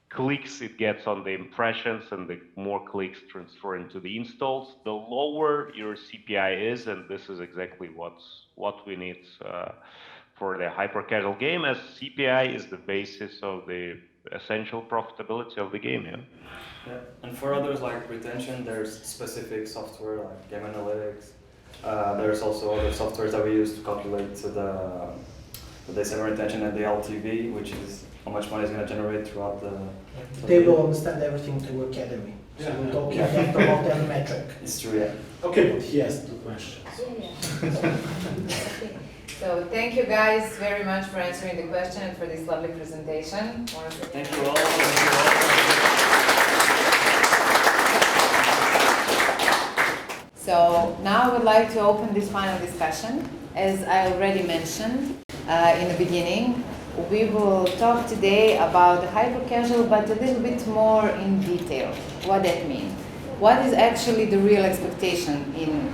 clicks it gets on the impressions, and the more clicks transfer into the installs, the lower your CPI is, and this is exactly what we need for the hyper-casual game, as CPI is the basis of the essential profitability of the game. Yeah, and for others like retention, there's specific software like Game Analytics. There's also other softwares that we use to calculate the day 7 retention and the LTV, which is how much money is going to generate throughout the... They will understand everything through Academy. So we're talking about every metric. It's true, yeah. Okay, but he has 2 questions. Okay. So thank you guys very much for answering the question and for this lovely presentation. Thank you all. So now I would like to open this final discussion. As I already mentioned in the beginning, we will talk today about the hyper-casual, but a little bit more in detail. What that means? What is actually the real expectation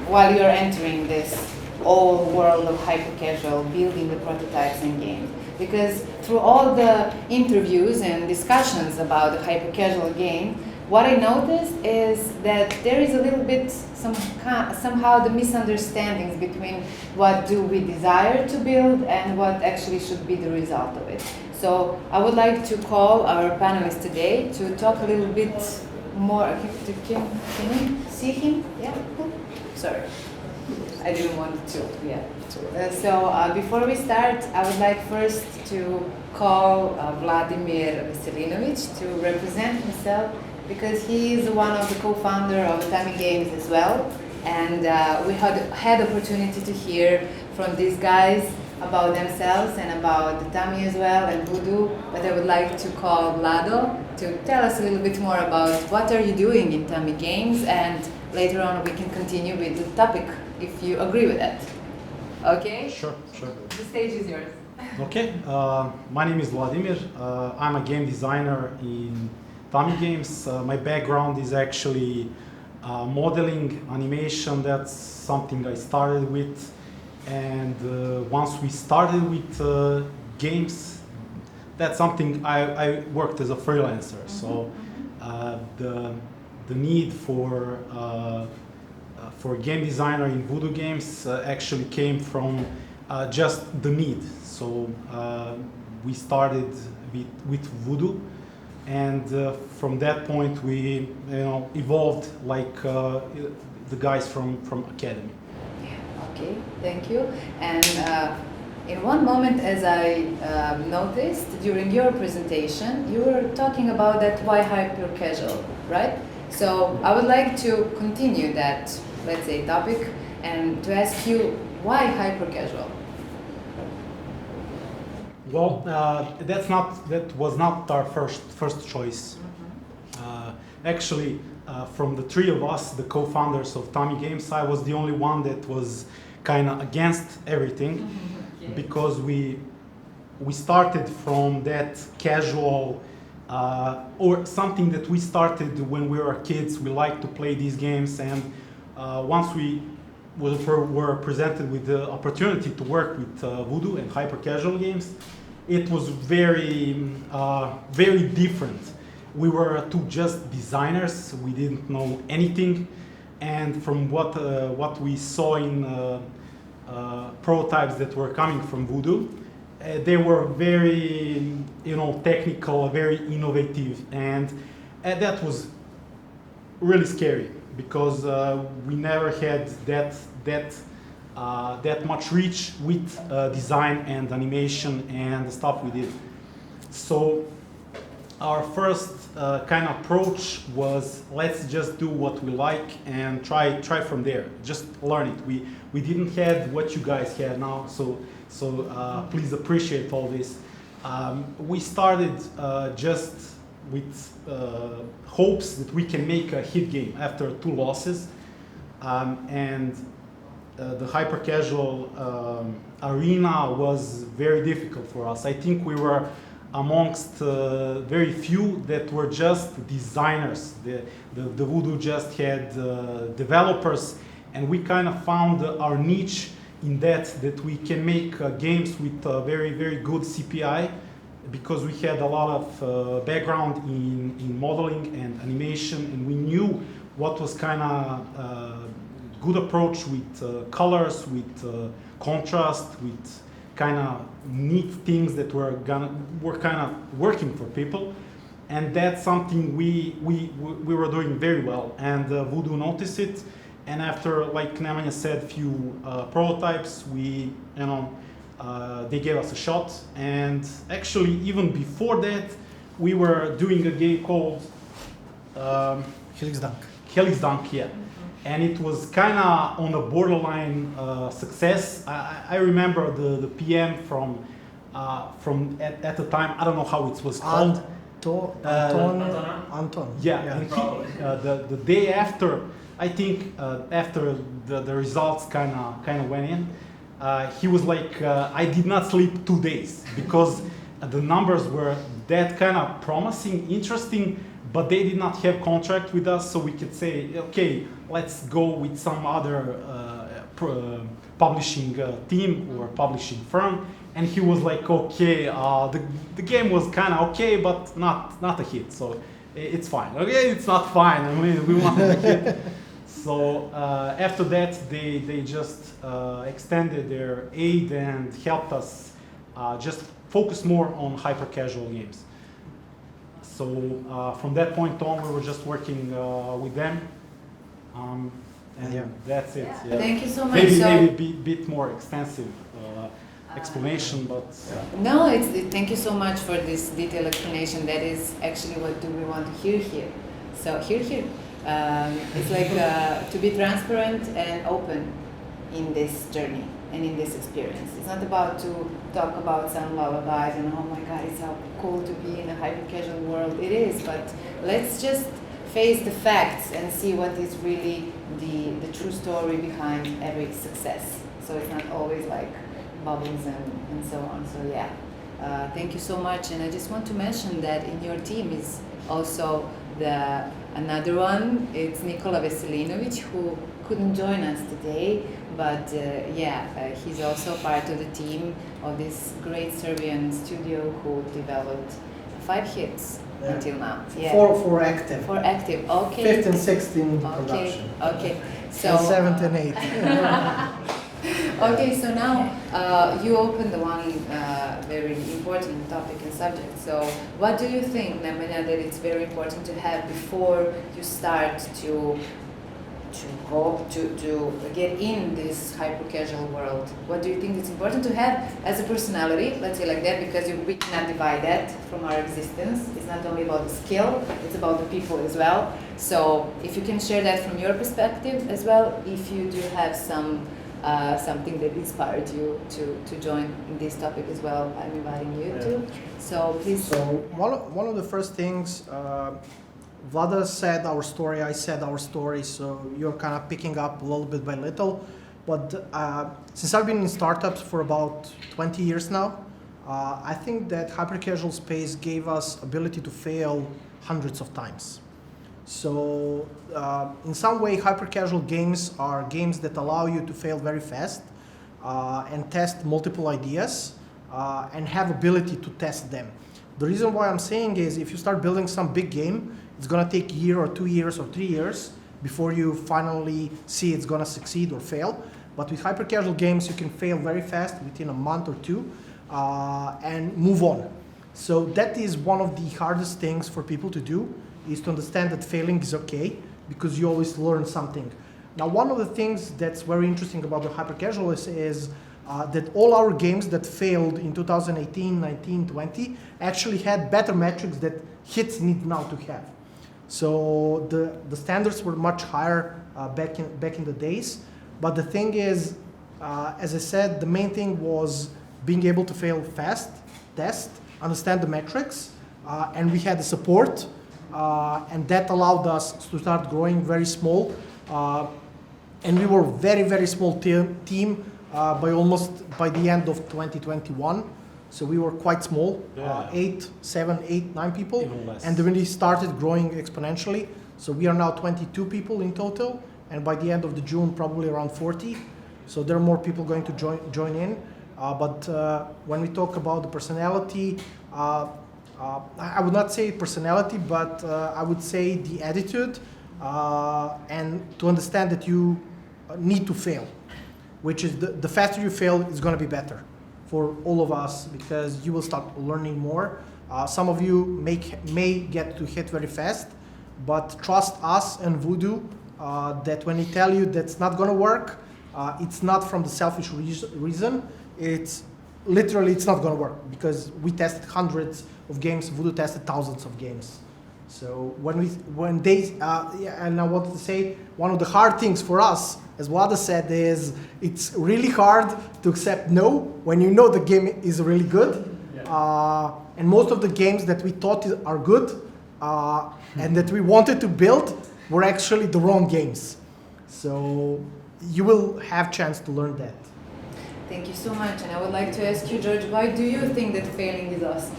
while you're entering this old world of hyper-casual, building the prototypes and games? Because through all the interviews and discussions about the hyper-casual game, what I noticed is that there is a little bit somehow the misunderstandings between what do we desire to build and what actually should be the result of it. So I would like to call our panelists today to talk a little bit more. Can you see him? Yeah? Sorry. I didn't want to. Yeah. So before we start, I would like first to call Vladimir Veselinović to represent himself, because he is one of the co-founder of Tami Games as well, and we had opportunity to hear from these guys about themselves and about the Tami as well and Voodoo. But I would like to call Vlado to tell us a little bit more about what are you doing in Tami Games, and later on we can continue with the topic if you agree with that. Okay? Sure. The stage is yours. Okay, my name is Vladimir. I'm a game designer in Tami Games. My background is actually modeling, animation. That's something I started with. And once we started with games, that's something I worked as a freelancer. So the need for game designer in Voodoo Games actually came from just the need. So we started with Voodoo, and from that point we evolved like the guys from Academy. Okay, thank you. And in one moment, as I noticed during your presentation, you were talking about that why hyper casual, right? So I would like to continue that, let's say, topic and to ask you why hyper casual. Well, that was not our first choice. Actually, from the three of us, the co-founders of Tommy Games, I was the only one that was kind of against everything, because we started from that casual, or something that we started when we were kids. We liked to play these games, and once we were presented with the opportunity to work with Voodoo and hyper casual games, it was very different. We were two just designers. We didn't know anything, and from what we saw in prototypes that were coming from Voodoo, they were very technical, very innovative, and that was really scary, because we never had that much reach with design and animation and the stuff we did. So our first kind of approach was, let's just do what we like and try from there. Just learn it. We didn't have what you guys have now, so please appreciate all this. We started just with hopes that we can make a hit game after 2 losses, and the hyper casual arena was very difficult for us. I think we were amongst very few that were just designers. The Voodoo just had developers, and we kind of found our niche in that we can make games with very, very good CPI, because we had a lot of background in modeling and animation, and we knew what was kind of good approach with colors, with contrast, with kind of neat things that were kind of working for people, and that's something we were doing very well, and Voodoo noticed it, and after, like Nemanja said, few prototypes, they gave us a shot, and actually even before that, we were doing a game called Helix Dunk. Helix Dunk, yeah. And it was kind of on a borderline success. I remember the PM from at the time, I don't know how it was called. Anton. Yeah, and the day after, I think after the results kind of went in, he was like, I did not sleep 2 days, because the numbers were that kind of promising, interesting, but they did not have contract with us, so we could say, okay, let's go with some other publishing team or publishing firm. And he was like, okay, the game was kind of okay, but not a hit, so it's fine. Okay, it's not fine. I mean, we wanted a hit. So after that, they just extended their aid and helped us just focus more on hyper casual games. So from that point on, we were just working with them, and that's it. Yeah. Thank you so much. Maybe a bit more extensive explanation, but no, thank you so much for this detailed explanation. That is actually what we want to hear here. So here. It's like to be transparent and open in this journey and in this experience. It's not about to talk about some lullabies and oh my God, it's so cool to be in a hyper-casual world. It is, but let's just face the facts and see what is really the true story behind every success. So it's not always like bubbles and so on. So yeah, thank you so much. And I just want to mention that in your team is also another one. It's Veselinović, who couldn't join us today, but he's also part of the team of this great Serbian studio who developed 5 hits until now. Yeah. Four active. 4 active. Okay. 5th and 6th in production. Okay. So 7th and 8th. Okay, so now you opened the one very important topic and subject. So what do you think, Nemanja, that it's very important to have before you start to get in this hyper-casual world? What do you think it's important to have as a personality, let's say like that, because we cannot divide that from our existence. It's not only about the skill, it's about the people as well. So if you can share that from your perspective as well, if you do have something that inspired you to join this topic as well, I'm inviting you to. So please. So one of the first things Vlada said our story, I said our story, so you're kind of picking up a little bit by little. But since I've been in startups for about 20 years now, I think that hyper-casual space gave us ability to fail hundreds of times. So in some way, hyper-casual games are games that allow you to fail very fast and test multiple ideas and have ability to test them. The reason why I'm saying is if you start building some big game, it's gonna take a year or 2 years or 3 years before you finally see it's gonna succeed or fail. But with hyper-casual games, you can fail very fast within a month or two and move on. So that is one of the hardest things for people to do, is to understand that failing is okay because you always learn something. Now, one of the things that's very interesting about the hyper-casual is that all our games that failed in 2018, 19, 20 actually had better metrics that hits need now to have. So the standards were much higher back in the days. But the thing is, as I said, the main thing was being able to fail fast, test, understand the metrics, and we had the support, and that allowed us to start growing very small. And we were very, very small team by the end of 2021. So we were quite small, 8, 7, 8, 9 people. And then we started growing exponentially. So we are now 22 people in total. And by the end of the June, probably around 40. So there are more people going to join in. But when we talk about the personality, I would not say personality, but I would say the attitude and to understand that you need to fail, which is the faster you fail, it's going to be better for all of us because you will start learning more. Some of you may get to hit very fast, but trust us and Voodoo that when we tell you that's not going to work, it's not from the selfish reason. It's literally it's not going to work because we tested hundreds of games. Voodoo tested thousands of games. So and I wanted to say one of the hard things for us, as Vlada said, is it's really hard to accept no when you know the game is really good. Yeah. And most of the games that we thought are good and that we wanted to build were actually the wrong games. So you will have chance to learn that. Thank you so much. And I would like to ask you, George, why do you think that failing is awesome?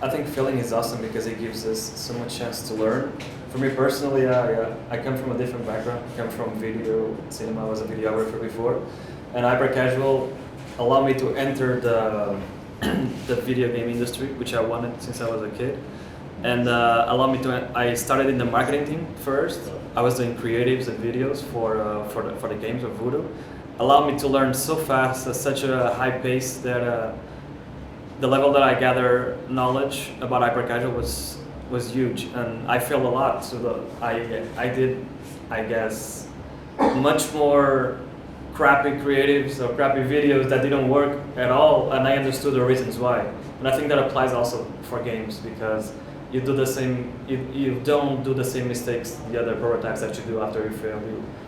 I think failing is awesome because it gives us so much chance to learn. For me personally, I come from a different background. I come from video, cinema, I was a videographer before. And hyper-casual allowed me to enter the video game industry, which I wanted since I was a kid. And I started in the marketing team first. I was doing creatives and videos for the games of Voodoo. Allowed me to learn so fast at such a high pace that the level that I gather knowledge about hyper-casual was huge, and I failed a lot. So I did, I guess, much more crappy creatives or crappy videos that didn't work at all, and I understood the reasons why. And I think that applies also for games because you do the same. You don't do the same mistakes the other prototypes that you do after you fail.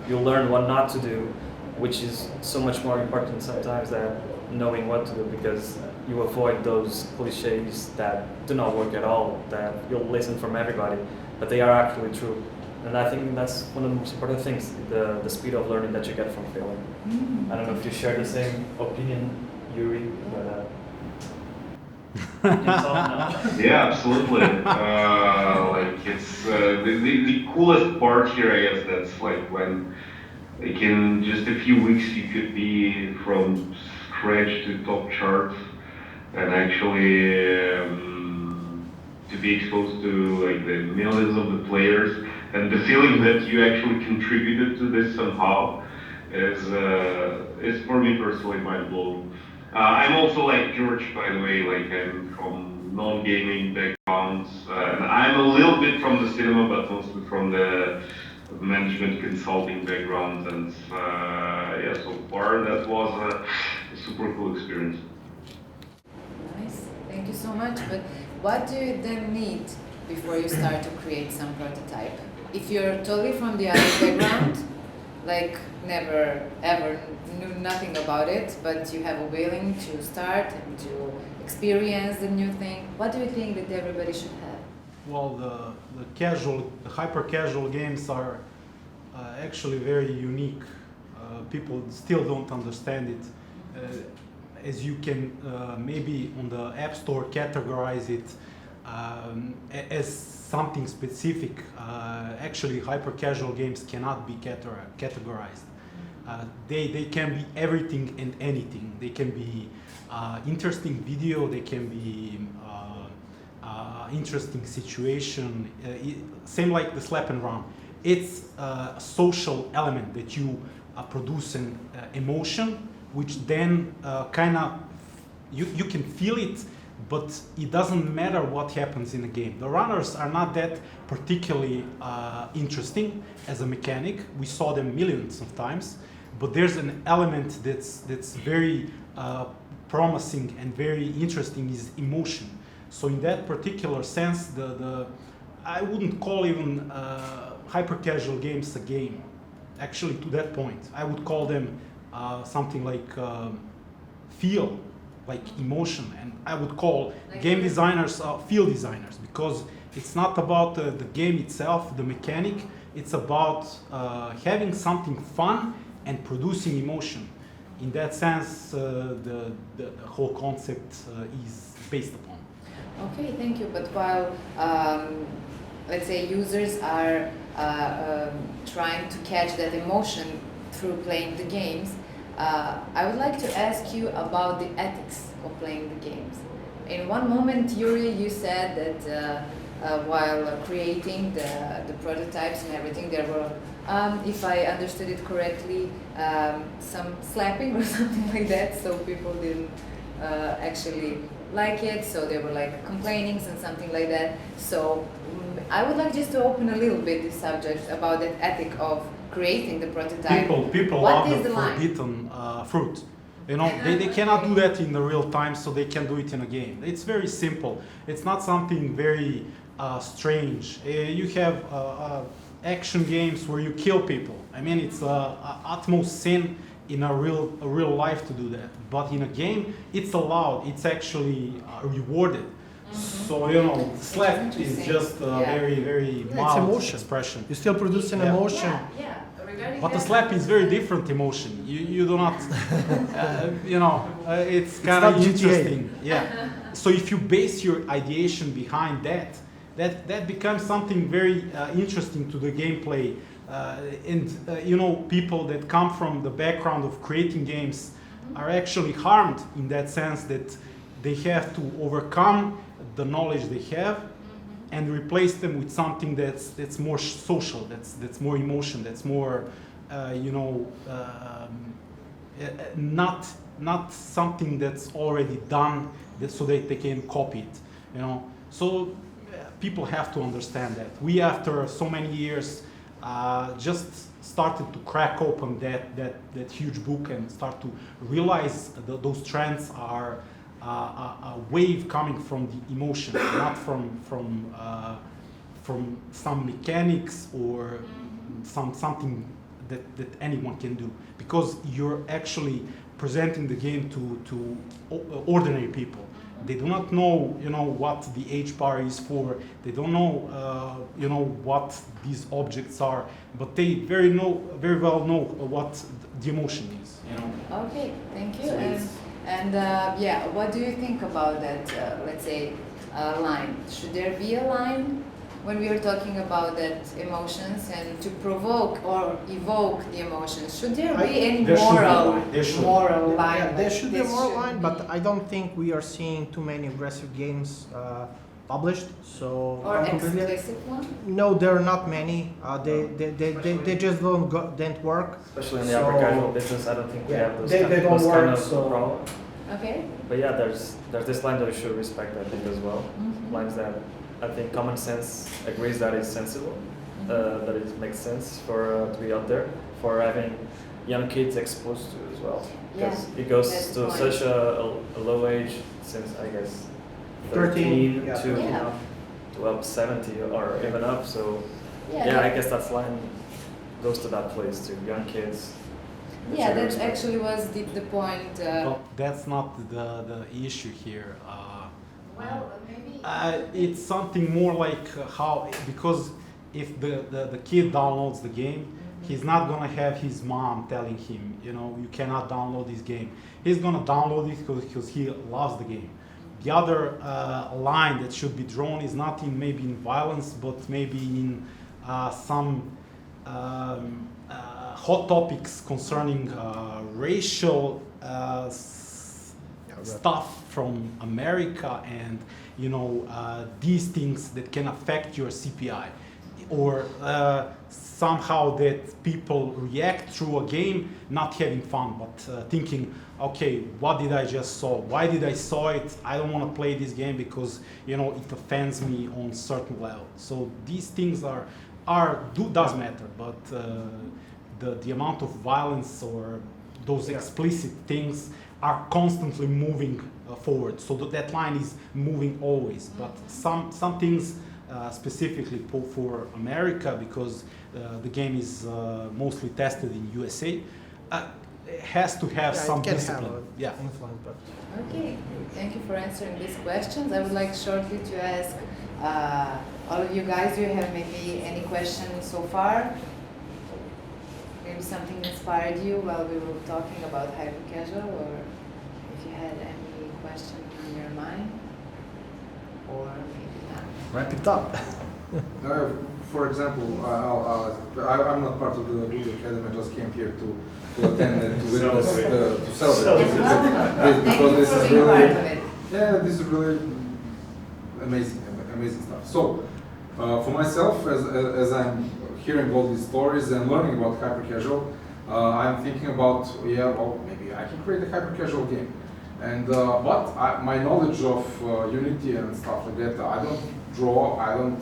You learn what not to do, which is so much more important sometimes than knowing what to do because you avoid those cliches that do not work at all, that you'll listen from everybody, but they are actually true. And I think that's one of the most important things, the speed of learning that you get from failing. I don't know if you share the same opinion, Yuri, but yeah, absolutely. Like it's the coolest part here, I guess, that's like when like in just a few weeks you could be from scratch to top chart and actually to be exposed to like the millions of the players and the feeling that you actually contributed to this somehow is for me personally mind blowing. I'm also like George, by the way, like I'm from non-gaming backgrounds and I'm a little bit from the cinema but mostly from the management consulting background, and yeah, so far that was a super cool experience. Nice, thank you so much. But what do you then need before you start to create some prototype? If you're totally from the other background, like never ever knew nothing about it, but you have a willing to start and to experience the new thing, what do you think that everybody should have? well, the hyper casual games are actually very unique. People still don't understand it. As you can maybe on the App Store categorize it as something specific. Actually, hyper casual games cannot be categorized. They can be everything and anything. They can be interesting video. They can be interesting situation. Same like the slap and run. It's a social element that you produce an emotion, which then kind of you can feel it, but it doesn't matter what happens in the game. The runners are not that particularly interesting as a mechanic. We saw them millions of times, but there's an element that's very promising and very interesting is emotion. So in that particular sense, I wouldn't call even hyper casual games a game. Actually, to that point, I would call them something like feel, like emotion, and I would call like game designers field designers, because it's not about the game itself, the mechanic. It's about having something fun and producing emotion. In that sense, the whole concept is based upon. Okay, thank you. But while let's say users are trying to catch that emotion through playing the games, I would like to ask you about the ethics of playing the games. In one moment, Yuri, you said that while creating the prototypes and everything, there were, if I understood it correctly, some slapping or something like that, so people didn't actually like it, so they were like complaining and something like that. So I would like just to open a little bit the subject about that ethic of creating the prototype. People what love is the forbidden fruit. You know, they cannot do that in the real time, so they can do it in a game. It's very simple. It's not something very strange. You have action games where you kill people. I mean, it's utmost sin in a real life to do that. But in a game, it's allowed. It's actually rewarded. So, you know, slap is just a very mild expression. You still produce an emotion. Yeah. But the slap is very different emotion. You do not, you know, it's kind of interesting. Yeah. So if you base your ideation behind that becomes something very interesting to the gameplay. You know, people that come from the background of creating games are actually harmed in that sense that they have to overcome the knowledge they have and replace them with something that's more social, that's more emotion, that's more, you know, not something that's already done, so that they can copy it, you know. So people have to understand that. We, after so many years, just started to crack open that huge book and start to realize that those trends are a wave coming from the emotion, not from some mechanics or something that anyone can do, because you're actually presenting the game to ordinary people. They do not know, you know, what the H bar is for. They don't know, you know, what these objects are, but they very well know what the emotion is. You know. Okay, thank you. And yeah, what do you think about that? Let's say line. Should there be a line when we are talking about that emotions and to provoke or evoke the emotions? Should there be any moral line? Yeah, there should be a moral line, but I don't think we are seeing too many aggressive games published. So or explicit one? No, there are not many. They just don't work. Especially in the upper casual business, I don't think we have those they don't those work, kind of so. problem. Okay. But yeah, there's this line that we should respect, I think, as well. Lines that I think common sense agrees that is sensible, that it makes sense for to be out there, for having young kids exposed to as well. Because it goes to such a low age, since I guess 13 to up 70 or even up. So yeah, I guess that's line goes to that place too, young kids. Yeah, that actually was the point. But that's not the issue here. Well, maybe. It's something more like how, because if the kid downloads the game, he's not gonna have his mom telling him, you know, you cannot download this game. He's gonna download it because he loves the game. The other line that should be drawn is not in maybe in violence, but maybe in some hot topics concerning racial stuff from America, and you know these things that can affect your CPI, or somehow that people react through a game not having fun, but thinking, okay, what did I just saw? Why did I saw it? I don't want to play this game because you know it offends me on certain level. So these things does matter, but the amount of violence or those explicit things are constantly moving forward. So that line is moving always. But some things specifically for America, because the game is mostly tested in USA, has to have some discipline. Influence, but Okay, thank you for answering these questions. I would like shortly to ask all of you guys, do you have maybe any questions so far? Maybe something inspired you while we were talking about hyper casual, or if you had any question on your mind, or maybe not. wrap it up. For example, I'm not part of the Voodoo Academy. I just came here to attend and to witness, to celebrate. Because this is really, this is really amazing stuff. So, for myself, as I'm hearing all these stories and learning about hyper casual, I'm thinking about, maybe I can create a hyper casual game. And but my knowledge of Unity and stuff like that, I don't draw, I don't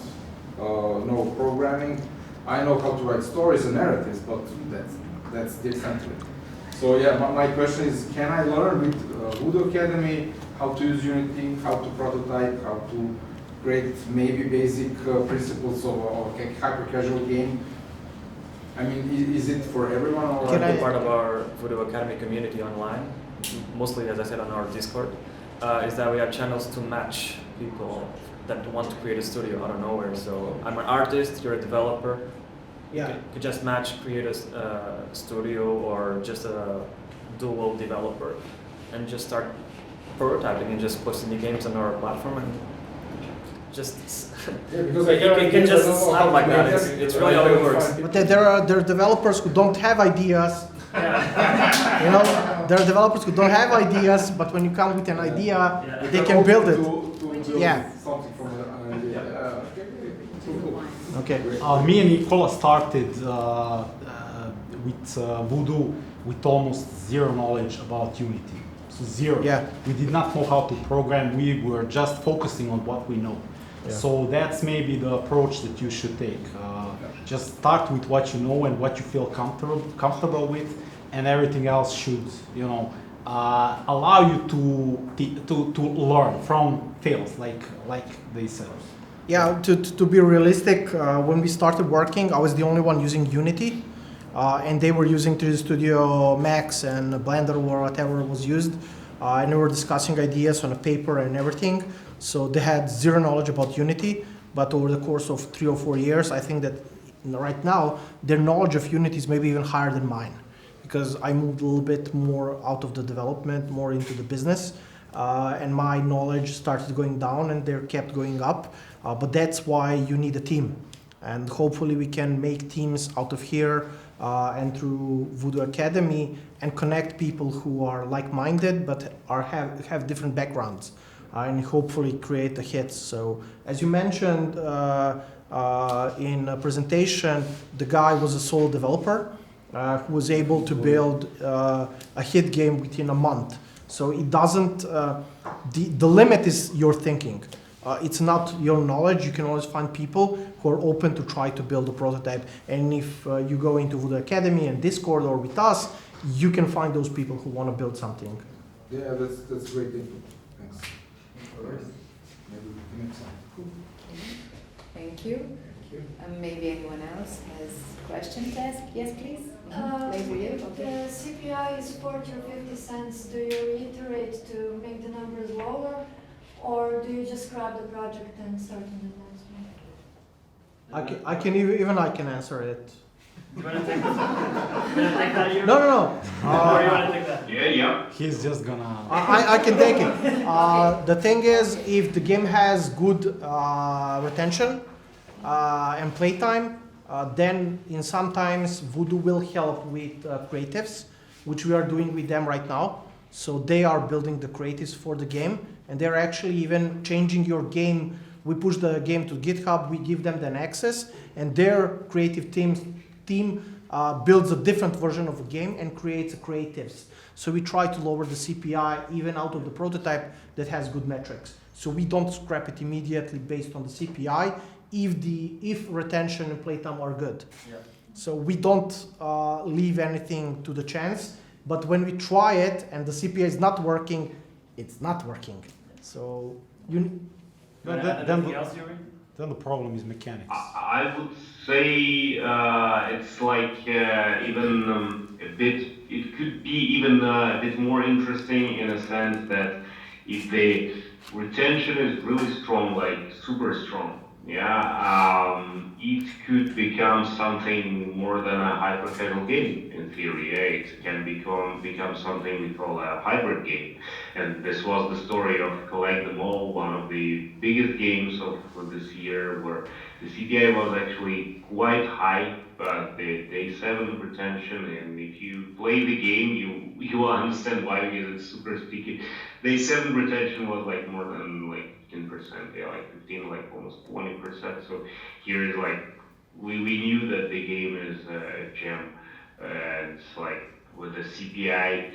know programming. I know how to write stories and narratives, but that's different. So yeah, my question is, can I learn with Voodoo Academy how to use Unity, how to prototype, how to create maybe basic principles of a hyper casual game? I mean, is it for everyone, or Part of our Voodoo Academy community online, mostly as I said on our Discord, is that we have channels to match people that want to create a studio out of nowhere. So I'm an artist, you're a developer. Yeah. You could just match, create a studio or just a dual developer, and just start prototyping and just posting the games on our platform and just because you can just slap like that. It's really how it works. But there are developers who don't have ideas. You know, there are developers who don't have ideas, but when you come with an idea, they can build it. Something from an idea. Okay. Me and Nicola started with Voodoo with almost zero knowledge about Unity. So zero. Yeah. We did not know how to program. We were just focusing on what we know. Yeah. So that's maybe the approach that you should take. Just start with what you know and what you feel comfortable with, and everything else should, you know, allow you to learn from fails, like they said. Yeah, to be realistic, when we started working, I was the only one using Unity, and they were using 3D Studio Max and Blender or whatever was used, and we were discussing ideas on a paper and everything. So they had zero knowledge about Unity, but over the course of 3 or 4 years, I think that right now their knowledge of Unity is maybe even higher than mine, because I moved a little bit more out of the development, more into the business, and my knowledge started going down and they kept going up. But that's why you need a team, and hopefully we can make teams out of here and through Voodoo Academy and connect people who are like-minded but have different backgrounds, and hopefully create a hit. So as you mentioned in a presentation, the guy was a solo developer who was able to build a hit game within a month. So it doesn't, the limit is your thinking. It's not your knowledge. You can always find people who are open to try to build a prototype. And if you go into Voodoo Academy and Discord or with us, you can find those people who want to build something. Yeah, that's great input. Thanks. Maybe we can make some. Cool. Thank you. Maybe anyone else has questions to ask? Yes, please. The CPI is 40 or 50 cents. Do you reiterate to make the numbers lower, Or do you just grab the project and start on the next one? I can answer it. You want to take that, Yuri? No. Or you want to take that? Yeah. He's just gonna. I can take it. The thing is, if the game has good retention and playtime, then sometimes Voodoo will help with creatives, which we are doing with them right now. So they are building the creatives for the game, and they're actually even changing your game. We push the game to GitHub, we give them then access, and their creative team builds a different version of the game and creates creatives. So we try to lower the CPI even out of the prototype that has good metrics. So we don't scrap it immediately based on the CPI if retention and playtime are good. Yeah. So we don't leave anything to the chance, but when we try it and the CPI is not working, it's not working. So You want to add anything else, Yuri? Then the problem is mechanics. I would say it's like even a bit. It could be even a bit more interesting in a sense that if the retention is really strong, like super strong, it could become something more than a hyper-casual game in theory. It can become something we call a hybrid game. And this was the story of Collect Them All, one of the biggest games of this year, where the CPI was actually quite high, but the day 7 retention, and if you play the game, you will understand why, because it's super sticky. Day 7 retention was like more than like 15%, like 15, like almost 20%. So here is like, we knew that the game is a gem, and it's like with the CPI,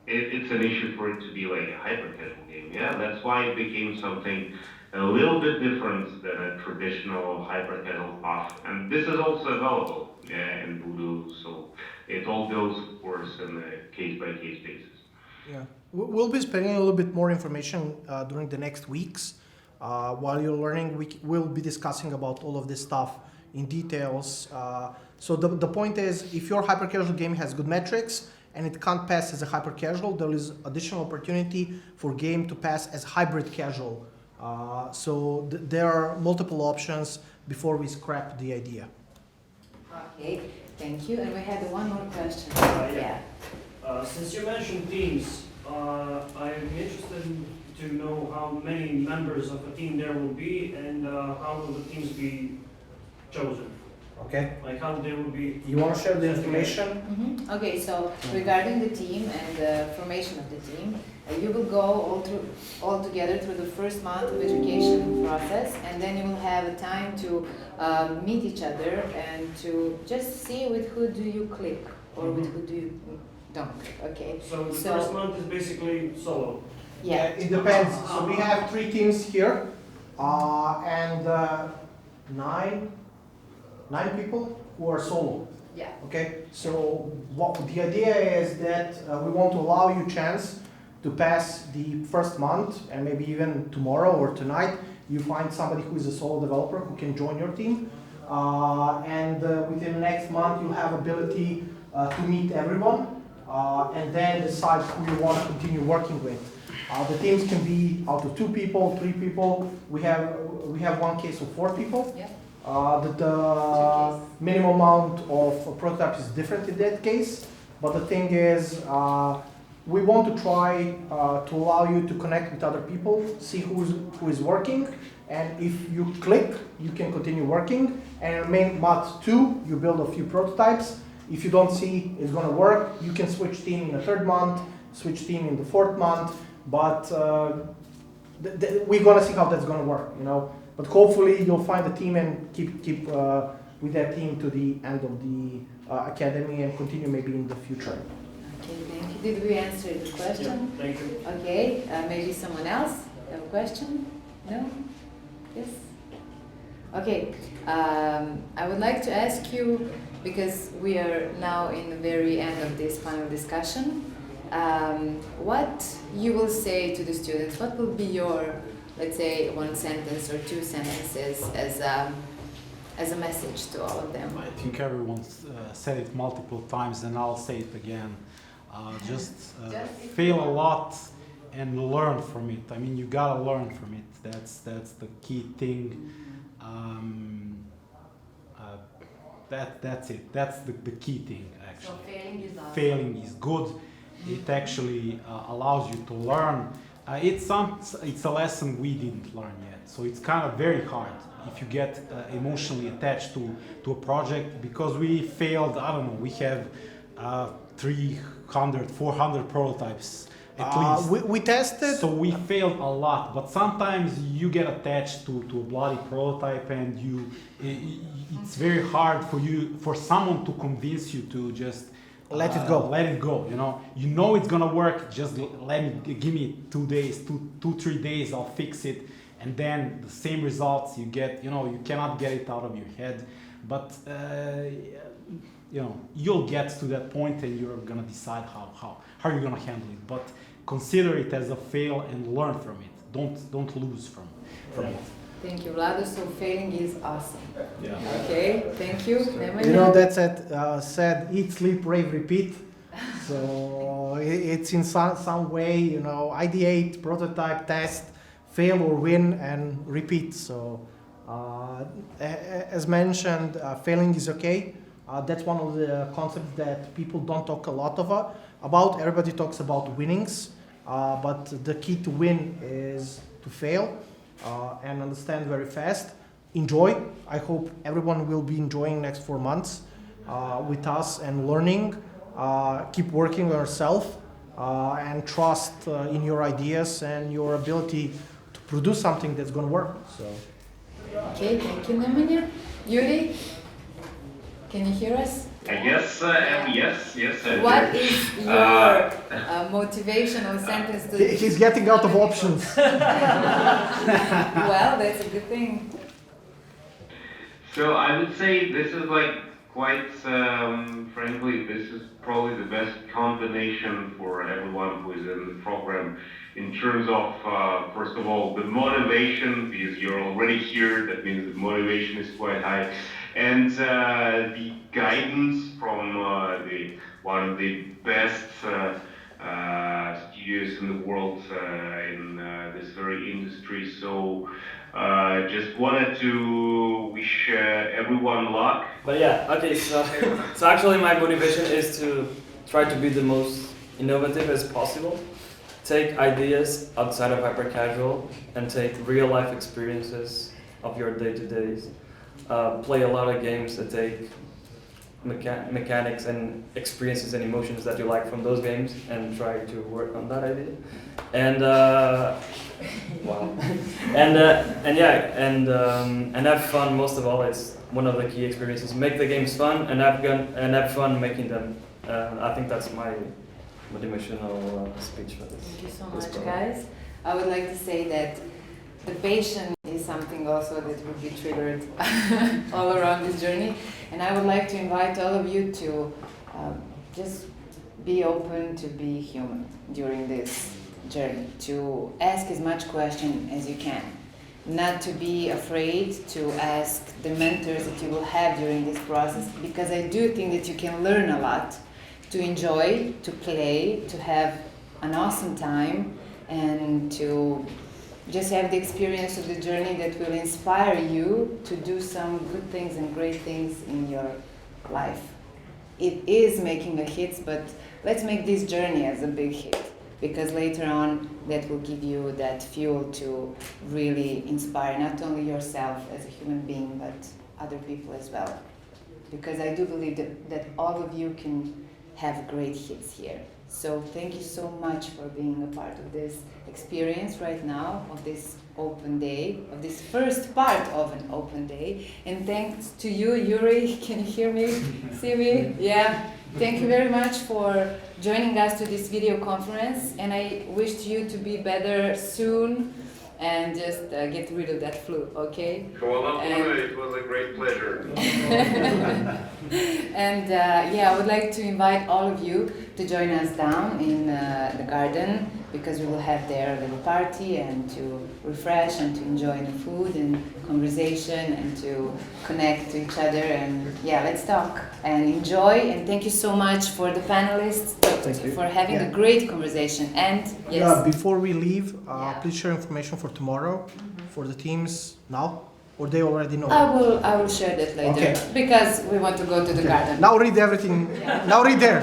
it's an issue for it to be like a hyper-casual game. That's why it became something a little bit different than a traditional hyper-casual path. And this is also available in Voodoo, so it all goes, of course, in a case-by-case basis. Yeah, we'll be spending a little bit more information during the next weeks. While you're learning, we'll be discussing about all of this stuff in details. So the point is, if your hyper-casual game has good metrics and it can't pass as a hyper-casual, there is additional opportunity for game to pass as hybrid casual. So there are multiple options before we scrap the idea. Okay, thank you. And we had one more question. Yeah. Since you mentioned teams, I'm interested to know how many members of a team there will be, and how will the teams be chosen? Okay. Like how they will be. You want to share the information? Mm-hmm. Okay, so regarding the team and the formation of the team, you will go all together through the first month of education process, and then you will have a time to meet each other and to just see with who do you click or with who do you don't click. Okay. So the first month is basically solo. Yeah. It depends. So we have 3 teams here, and 9 people who are solo. Yeah. Okay. So what the idea is that we want to allow you chance to pass the first month, and maybe even tomorrow or tonight you find somebody who is a solo developer who can join your team, and within the next month you have ability to meet everyone, and then decide who you want to continue working with. The teams can be out of 2 people, 3 people. We have one case of 4 people. Yeah. The minimum amount of prototypes is different in that case, but the thing is, we want to try to allow you to connect with other people, see who is working, and if you click, you can continue working. And in main month 2, you build a few prototypes. If you don't see it's going to work, you can switch team in the 3rd month, switch team in the 4th month, but we're going to see how that's going to work, you know. But hopefully you'll find a team and keep with that team to the end of the academy and continue maybe in the future. Okay, thank you. Did we answer the question? Yeah, thank you. Okay, maybe someone else have a question? No? Yes? Okay, I would like to ask you, because we are now in the very end of this panel discussion, what you will say to the students, what will be your, let's say, 1 sentence or 2 sentences as a message to all of them? I think everyone said it multiple times, and I'll say it again. Just feel a lot and learn from it. I mean, you gotta learn from it. That's the key thing. That's it. That's the key thing, actually. So failing is awesome. Failing is good. It actually allows you to learn. It's a lesson we didn't learn yet. So it's kind of very hard if you get emotionally attached to a project, because we failed. I don't know. We have 300, 400 prototypes at least. We tested. So we failed a lot, but sometimes you get attached to a bloody prototype, and it's very hard for someone to convince you to just Let it go. Let it go. You know it's gonna work. Just give me 2 days, 3 days. I'll fix it, and then the same results you get. You cannot get it out of your head, but you'll get to that point, and you're gonna decide how you're gonna handle it. But consider it as a fail and learn from it. Don't lose from it. Thank you, Vlado. So failing is awesome. Yeah. Okay, thank you. Nemanja? That's said, eat, sleep, rave, repeat. So it's in some way, ideate, prototype, test, fail or win, and repeat. So as mentioned, failing is okay. That's one of the concepts that people don't talk a lot about. Everybody talks about winnings, but the key to win is to fail and understand very fast. Enjoy. I hope everyone will be enjoying next 4 months with us and learning. Keep working on yourself and trust in your ideas and your ability to produce something that's going to work. So. Okay, thank you, Nemanja. Yuri, can you hear us? Yes, and yes. What is your motivational sentence to... He's getting out of options. Well, that's a good thing. So I would say this is quite frankly, this is probably the best combination for everyone who is in the program in terms of, first of all, the motivation, because you're already here, that means the motivation is quite high, and the guidance from one of the best studios in the world in this very industry. So just wanted to wish everyone luck. But yeah, okay, so actually my motivation is to try to be the most innovative as possible. Take ideas outside of hyper-casual and take real-life experiences of your day-to-days. Play a lot of games that take mechanics and experiences and emotions that you like from those games and try to work on that idea. And wow. and have fun. Most of all, it's one of the key experiences. Make the games fun and have fun making them. I think that's my motivational speech for this. Thank you so much, guys. I would like to say that the patience is something also that will be triggered all around this journey. And I would like to invite all of you to just be open to be human during this journey, to ask as much question as you can, not to be afraid to ask the mentors that you will have during this process, because I do think that you can learn a lot, to enjoy, to play, to have an awesome time, and to just have the experience of the journey that will inspire you to do some good things and great things in your life. It is making a hit, but let's make this journey as a big hit, because later on that will give you that fuel to really inspire not only yourself as a human being, but other people as well. Because I do believe that all of you can have great hits here. So thank you so much for being a part of this experience right now, of this open day, of this first part of an open day. And thanks to you, Yuri. Can you hear me? See me? Yeah. Thank you very much for joining us to this video conference. And I wish you to be better soon and just get rid of that flu, okay? Well, it was a great pleasure. And yeah, I would like to invite all of you to join us down in the garden because we will have there a little party and to refresh and to enjoy the food and conversation and to connect to each other. And yeah, let's talk and enjoy. And thank you so much for the panelists for having a great conversation. And yes, before we leave, Yeah. please share information for tomorrow for the teams now, or they already know. I will share that later Okay. because we want to go to the garden. Now read everything. Now read there.